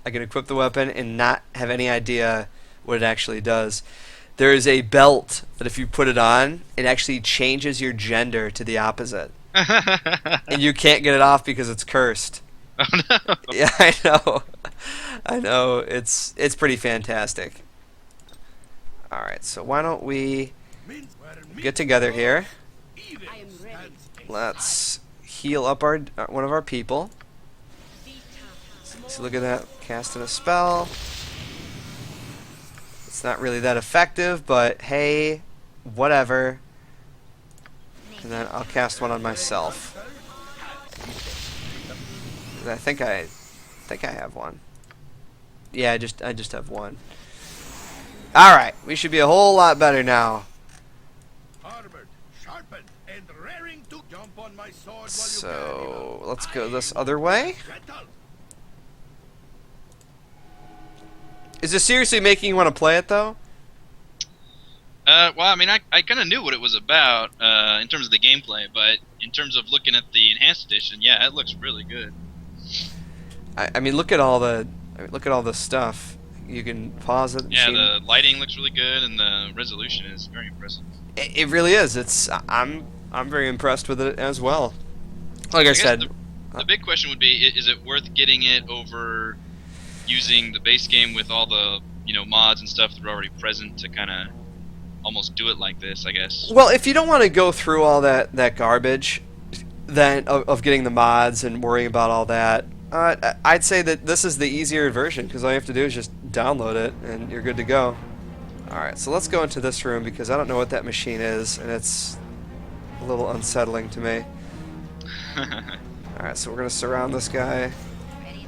I can equip the weapon and not have any idea what it actually does. There is a belt that if you put it on, it actually changes your gender to the opposite. And you can't get it off because it's cursed. Oh no! Yeah, I know. I know. It's pretty fantastic. Alright, so why don't we Minsk, where Minsk get together goes, here. even I am ready. stands a Let's heal up our one of our people. So look at that, casting a spell. It's not really that effective, but hey, whatever. And then I'll cast one on myself. 'Cause I think I have one. Yeah, I just have one. All right, we should be a whole lot better now. armored, sharpened, and raring to jump on my sword while you So carry let's on. go this other way. Gentle. Is this seriously making you want to play it though? Well, I mean, I kind of knew what it was about in terms of the gameplay, but in terms of looking at the enhanced edition, yeah, it looks really good. I mean, look at all the stuff. You can pause it. And Yeah, see- the lighting looks really good, and the resolution is very impressive. It really is. I'm very impressed with it as well. Like I guess said, the big question would be: is it worth getting it over using the base game with all the mods and stuff that are already present to kind of almost do it like this? I guess. well, if you don't want to go through all that garbage, then of getting the mods and worrying about all that, I'd say that this is the easier version because all you have to do is just download it and you're good to go. All right, so let's go into this room because I don't know what that machine is and it's a little unsettling to me. All right, so we're gonna surround this guy. Ready, Lily?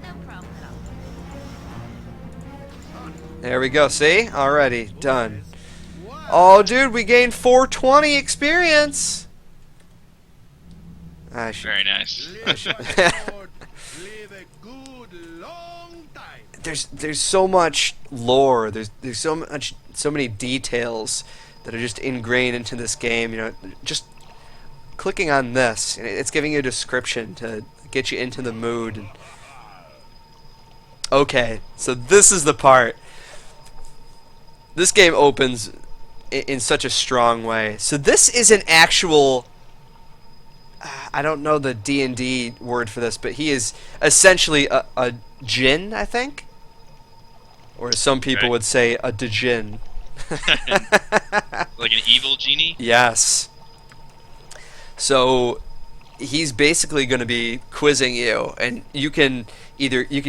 No problem at all. There we go. See? Already done. Wow. Oh, dude, we gained 420 experience. I should. Very nice. Live my sword, live a good long time. There's so much lore. There's so many details that are just ingrained into this game. Just clicking on this, and it's giving you a description to get you into the mood. Okay, so this is the part. This game opens in such a strong way. So this is an actual... I don't know the D&D word for this, but he is essentially a djinn, I think? Or as some people Okay. would say, a djinn. Like an evil genie. Yes. So he's basically going to be quizzing you, and you can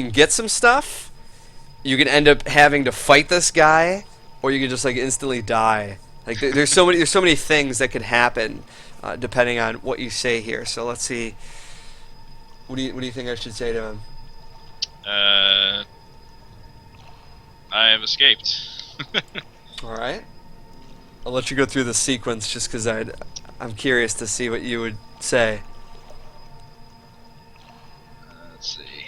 get some stuff, you can end up having to fight this guy, or you can just like instantly die. Like there's so many things that could happen depending on what you say here. So let's see. What do you think I should say to him? I have escaped. All right. I'll let you go through the sequence just because I I'm curious to see what you would say. Let's see.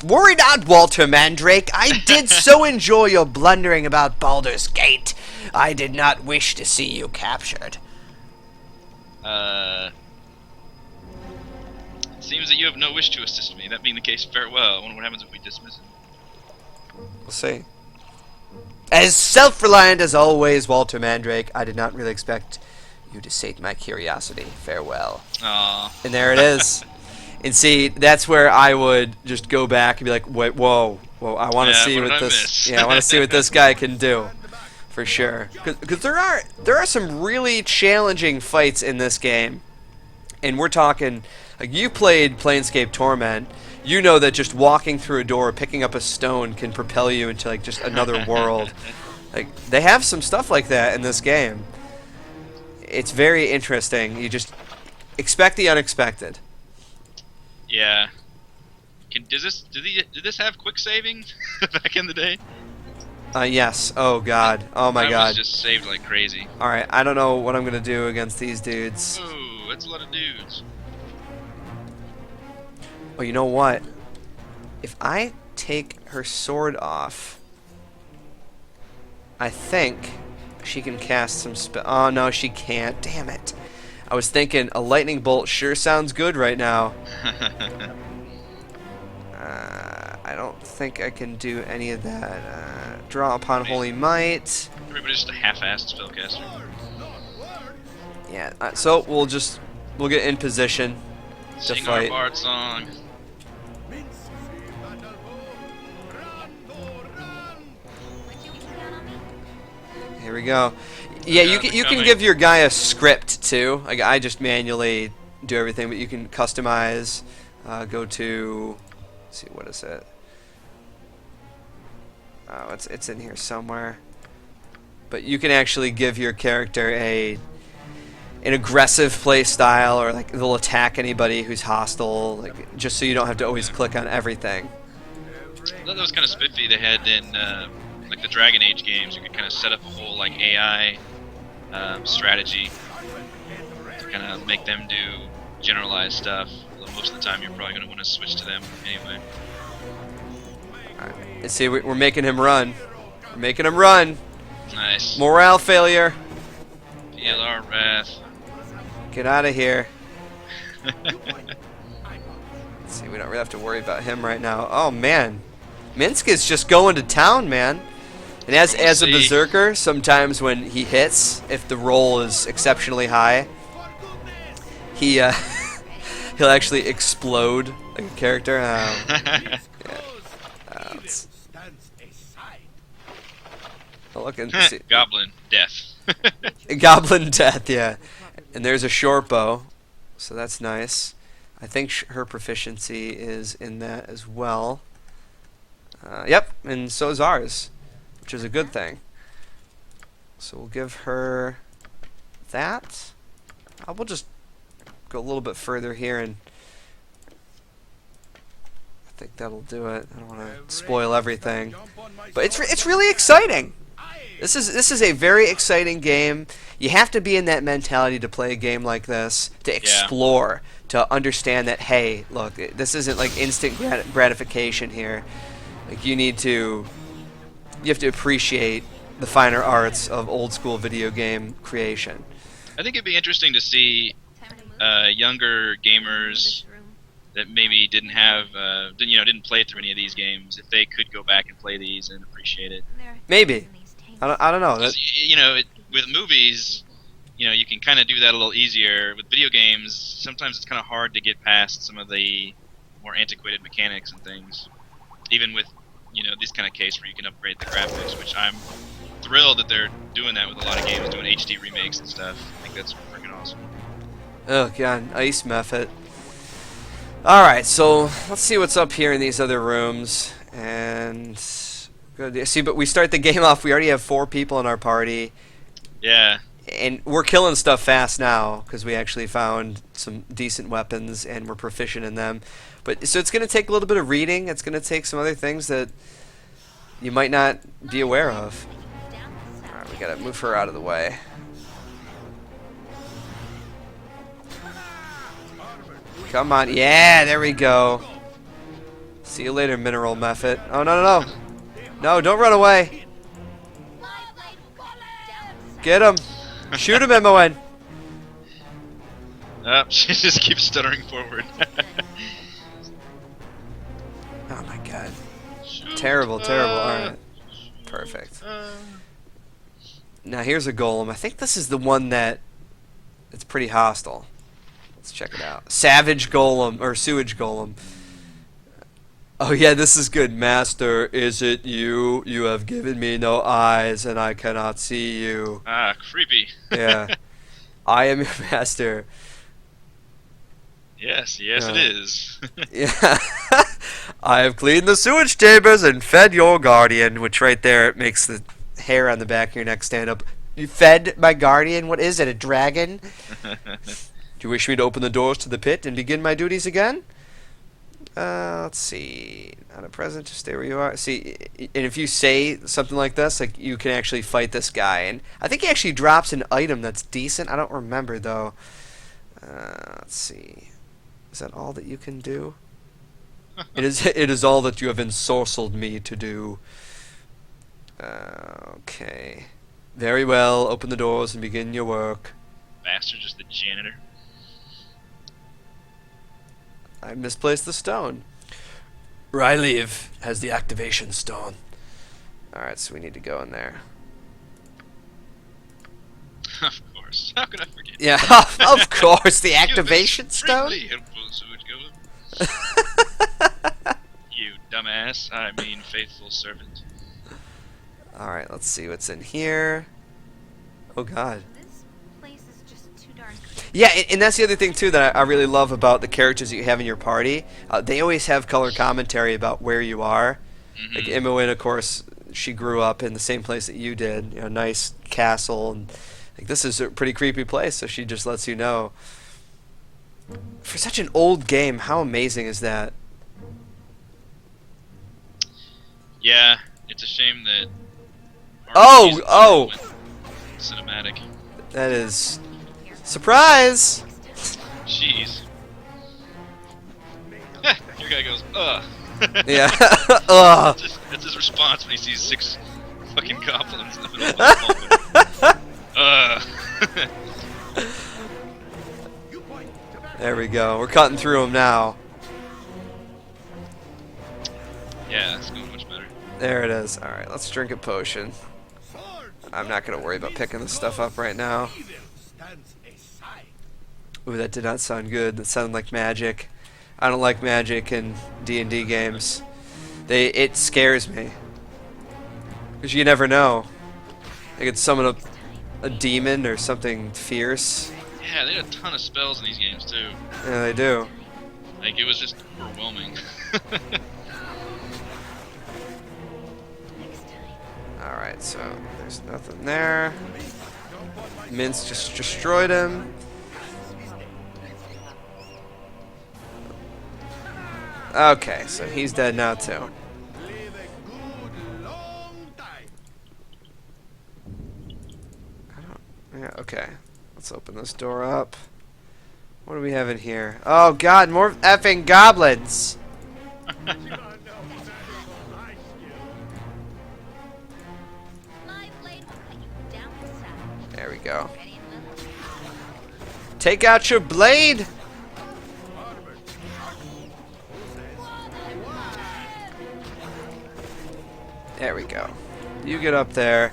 Worry not, Walter Mandrake. I did so enjoy your blundering about Baldur's Gate. I did not wish to see you captured. It seems that you have no wish to assist me. That being the case, farewell. I wonder what happens if we dismiss him. We'll see. As self-reliant as always, Walter Mandrake, I did not really expect you to sate my curiosity. Farewell. Aw. And there it is. And see, that's where I would just go back and be like, wait, whoa, I want to Yeah, see what what did I this, miss? yeah, I want to see what this guy can do, for sure. Because there are some really challenging fights in this game, and we're talking like you played Planescape Torment. You know that just walking through a door, picking up a stone, can propel you into like just another world. Like they have some stuff like that in this game. It's very interesting. You just expect the unexpected. Yeah. Did this have quick saving back in the day? Yes. Oh God. Oh my Mine God. was just saved like crazy. All right. I don't know what I'm gonna do against these dudes. Ooh, that's a lot of dudes. Oh, you know what? If I take her sword off, I think she can cast some spell. Oh no, she can't. Damn it. I was thinking a lightning bolt sure sounds good right now. I don't think I can do any of that. Draw upon Holy Might. Everybody's just a half-assed spellcaster. Yeah. So we'll get in position to Sing fight. our bard song. But you can count on me. Here we go. Yeah, you can coming. give your guy a script too. Like I just manually do everything, but you can customize. Go to, let's see, what is it? Oh, it's in here somewhere. But you can actually give your character an aggressive play style, or like they'll attack anybody who's hostile, like just so you don't have to always click on everything. I thought that was kind of spiffy. They had in like the Dragon Age games, you could kind of set up a whole like AI strategy to kind of make them do generalized stuff. Although most of the time, you're probably going to want to switch to them anyway. And see, we're making him run. We're making him run. Nice. Morale failure. PLR Wrath. Get out of here. Let's see, we don't really have to worry about him right now. Oh man, Minsk is just going to town, man. And as a See. berserker, sometimes when he hits, if the roll is exceptionally high, he he'll actually explode like a character. Look and see. Goblin death. Goblin death, yeah. And there's a short bow, so that's nice. I think her proficiency is in that as well. Yep, and so is ours, which is a good thing. So we'll give her that. We'll just go a little bit further here, and I think that'll do it. I don't want to spoil everything, but it's really exciting. This is a very exciting game. You have to be in that mentality to play a game like this, to explore, to understand that, hey, look, this isn't like instant gratification here. Like you have to appreciate the finer arts of old school video game creation. I think it'd be interesting to see Time to move. younger gamers This room. that maybe didn't play through any of these games, if they could go back and play these and appreciate it. There are Maybe. things in these tanks. I don't know. 'Cause, with movies, you can kind of do that a little easier. With video games, sometimes it's kind of hard to get past some of the more antiquated mechanics and things. Even with, this kind of case where you can upgrade the graphics, which I'm thrilled that they're doing that with a lot of games, doing HD remakes and stuff. I think that's freaking awesome. Oh god, ice method. Alright, so let's see what's up here in these other rooms. And good. See, but we start the game off, we already have 4 people in our party. Yeah. And we're killing stuff fast now because we actually found some decent weapons and we're proficient in them. But so it's going to take a little bit of reading. It's going to take some other things that you might not be aware of. Down this side. Alright, we got to move her out of the way. Come on. Yeah, there we go. See you later, mineral method. Oh, no, no, no. No, don't run away. My blade will cut you down to size. Get him. Shoot him, MON. She just keeps stuttering forward. Oh, my God. Terrible, terrible. Alright. Perfect. Now, here's a golem. I think this is the one that... It's pretty hostile. Let's check it out. Savage golem, or sewage golem. Oh yeah, this is good. Master, is it you? You have given me no eyes, and I cannot see you. Ah, creepy. Yeah. I am your master. Yes, it is. Yeah. I have cleaned the sewage chambers and fed your guardian, which right there, it makes the hair on the back of your neck stand up. You fed my guardian? What is it, a dragon? Do you wish me to open the doors to the pit and begin my duties again? Let's see. Not a present, just stay where you are. See, and if you say something like this, like, you can actually fight this guy. And I think he actually drops an item that's decent. I don't remember, though. Let's see. Is that all that you can do? It is all that you have ensorcelled me to do. Okay. Very well. Open the doors and begin your work. Master, just the janitor. I misplaced the stone. Ryleave has the activation stone. Alright, so we need to go in there. Of course. How could I forget? Yeah, of course, the activation stone? Extremely helpful, sewage golem. You dumbass. I mean, faithful servant. Alright, let's see what's in here. Oh god. This place is just too darn creepy. Yeah, and that's the other thing too that I really love about the characters that you have in your party. They always have color commentary about where you are. Like Imoen, of course, she grew up in the same place that you did. You know, nice castle, and like this is a pretty creepy place. So she just lets you know. For such an old game, how amazing is that? Yeah, it's a shame that. Oh, RPGs oh. went cinematic. That is surprise. Jeez. Your guy goes, ugh. Yeah. Ugh. That's his response when he sees 6 fucking goblins in the middle of the hallway. There we go. We're cutting through them now. Yeah, it's going much better. There it is. All right, let's drink a potion. I'm not gonna worry about picking this stuff up right now. Ooh, that did not sound good. That sounded like magic. I don't like magic in D&D games. It scares me. Because you never know. They could summon a demon or something fierce. Yeah, they had a ton of spells in these games too. Yeah, they do. Like, it was just overwhelming. Alright, so there's nothing there. Mince just destroyed him. Okay, so he's dead now too. Yeah, okay. Let's open this door up. What do we have in here? Oh god, more effing goblins! My blade will cut you down to size. There we go. Ready and willing? Take out your blade! There we go. You get up there.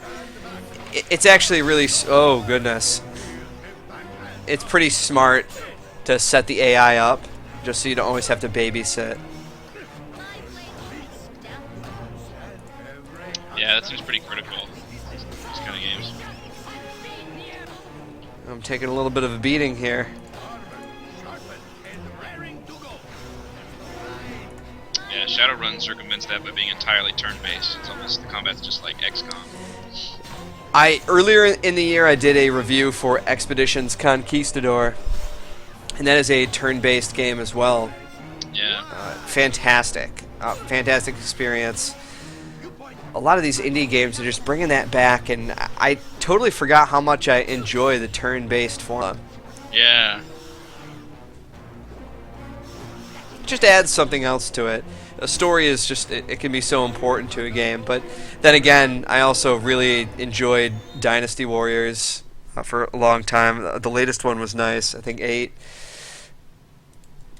It's actually really... Oh, goodness. It's pretty smart to set the AI up, just so you don't always have to babysit. My blade will cut you down to size. Yeah, that seems pretty critical. These kind of games. I'm taking a little bit of a beating here. Yeah, Shadowrun circumvents that by being entirely turn-based. It's almost, the combat's just like XCOM. Earlier in the year, I did a review for Expeditions Conquistador, and that is a turn-based game as well. Yeah. Fantastic. Fantastic experience. A lot of these indie games are just bringing that back, and I totally forgot how much I enjoy the turn-based form. Yeah. just adds something else to it. A story is just it can be so important to a game. But then again, I also really enjoyed Dynasty Warriors for a long time. The latest one was nice. I think 8.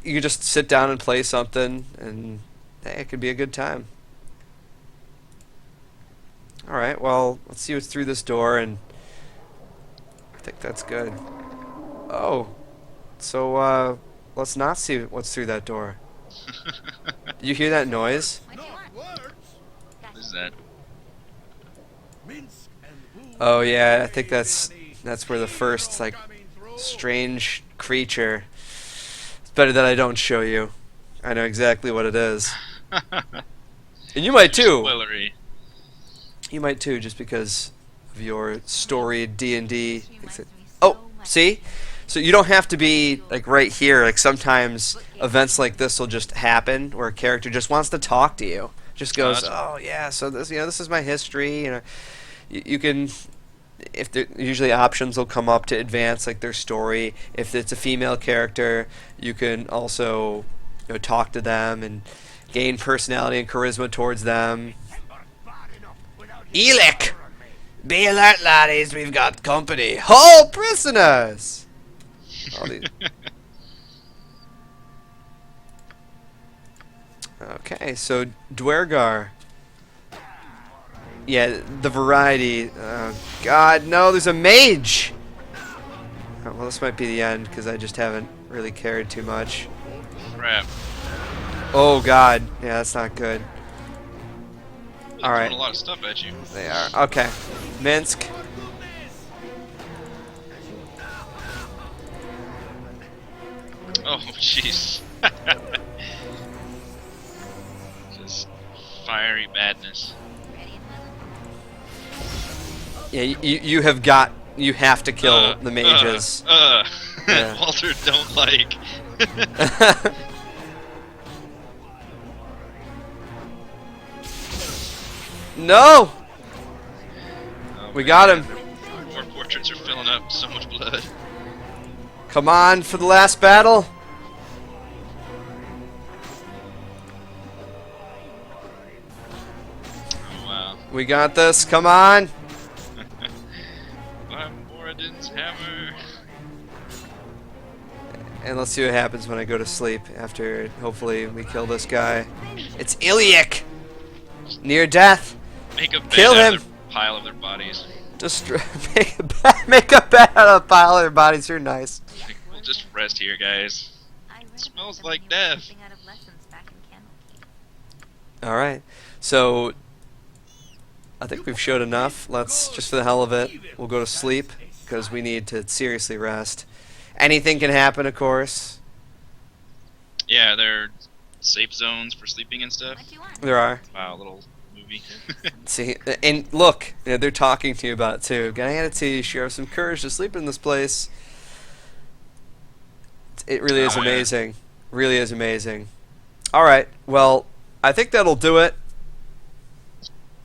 You could just sit down and play something, and hey, it could be a good time. All right, well, let's see what's through this door, and I think that's good. Oh, so let's not see what's through that door. Did you hear that noise? What do you Not want? words. What is that? Minsk and Boo. Oh yeah, I think that's where the first like strange creature. It's better that I don't show you. I know exactly what it is, and you might too. Spoilery. You might too, just because of your storied D&D. Oh, see? So you don't have to be like right here. Like sometimes events like this will just happen where a character just wants to talk to you. Just goes, "Oh yeah, so this this is my history." You can, if there usually options will come up to advance like their story. If it's a female character, you can also talk to them and gain personality and charisma towards them. Elic! Be alert, laddies, we've got company. Hold prisoners! All these. Okay, so Dwergar. Yeah, the variety. God, no, there's a mage! Oh, well, this might be the end, because I just haven't really cared too much. Crap. Oh, God. Yeah, that's not good. They're Alright. throwing a lot of stuff at you. They are. Okay. Minsk. Oh, jeez. Just fiery madness. Ready and willing? Yeah, you have to kill the mages. Yeah. Walter don't like. No! Oh, We man. got him. War portraits are filling up so much blood. Come on for the last battle. Oh, wow. We got this. Come on. By Moradin's hammer. And let's see what happens when I go to sleep after hopefully we kill this guy. It's Iliak. Near death. Make a bed Kill out him. of their pile of their bodies. Destroy. Make a bed out of a pile of their bodies. You're nice. Like, we'll just rest here, guys. I read Smells about them like when you were death. slipping out of lessons back in Candlekeep. All right. So I think we've showed enough. Let's just for the hell of it, we'll go to sleep because we need to seriously rest. Anything can happen, of course. Yeah, they're safe zones for sleeping and stuff. What do you want? There are. Wow, little movie. See, and look, they're talking to you about it too. Gotta hand it to you. You have some courage to sleep in this place. It really is Oh, yeah. amazing. Really is amazing. All right. Well, I think that'll do it.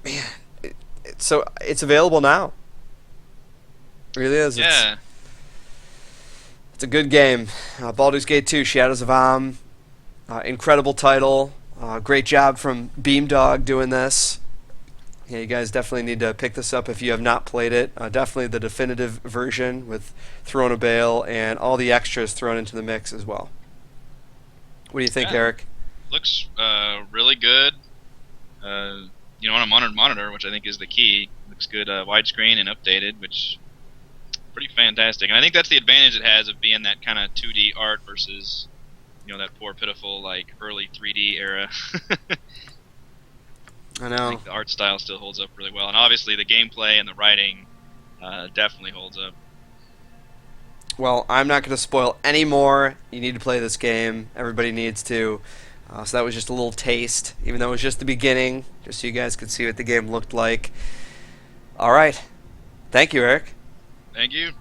Man, so it's available now. It really is. Yeah. It's a good game. Baldur's Gate 2: Shadows of Am. Incredible title. Great job from Beamdog doing this. Yeah, you guys definitely need to pick this up if you have not played it. Definitely the definitive version with Throne of Bale and all the extras thrown into the mix as well. What do you think, Yeah. Eric? Looks really good. On a modern monitor, which I think is the key. Looks good, widescreen and updated, which pretty fantastic. And I think that's the advantage it has of being that kind of 2D art versus, that poor, pitiful, like early 3D era. I I know. think the art style still holds up really well, and obviously the gameplay and the writing definitely holds up. Well, I'm not going to spoil any more. You need to play this game. Everybody needs to. So that was just a little taste, even though it was just the beginning, just so you guys could see what the game looked like. All right. Thank you, Eric. Thank you.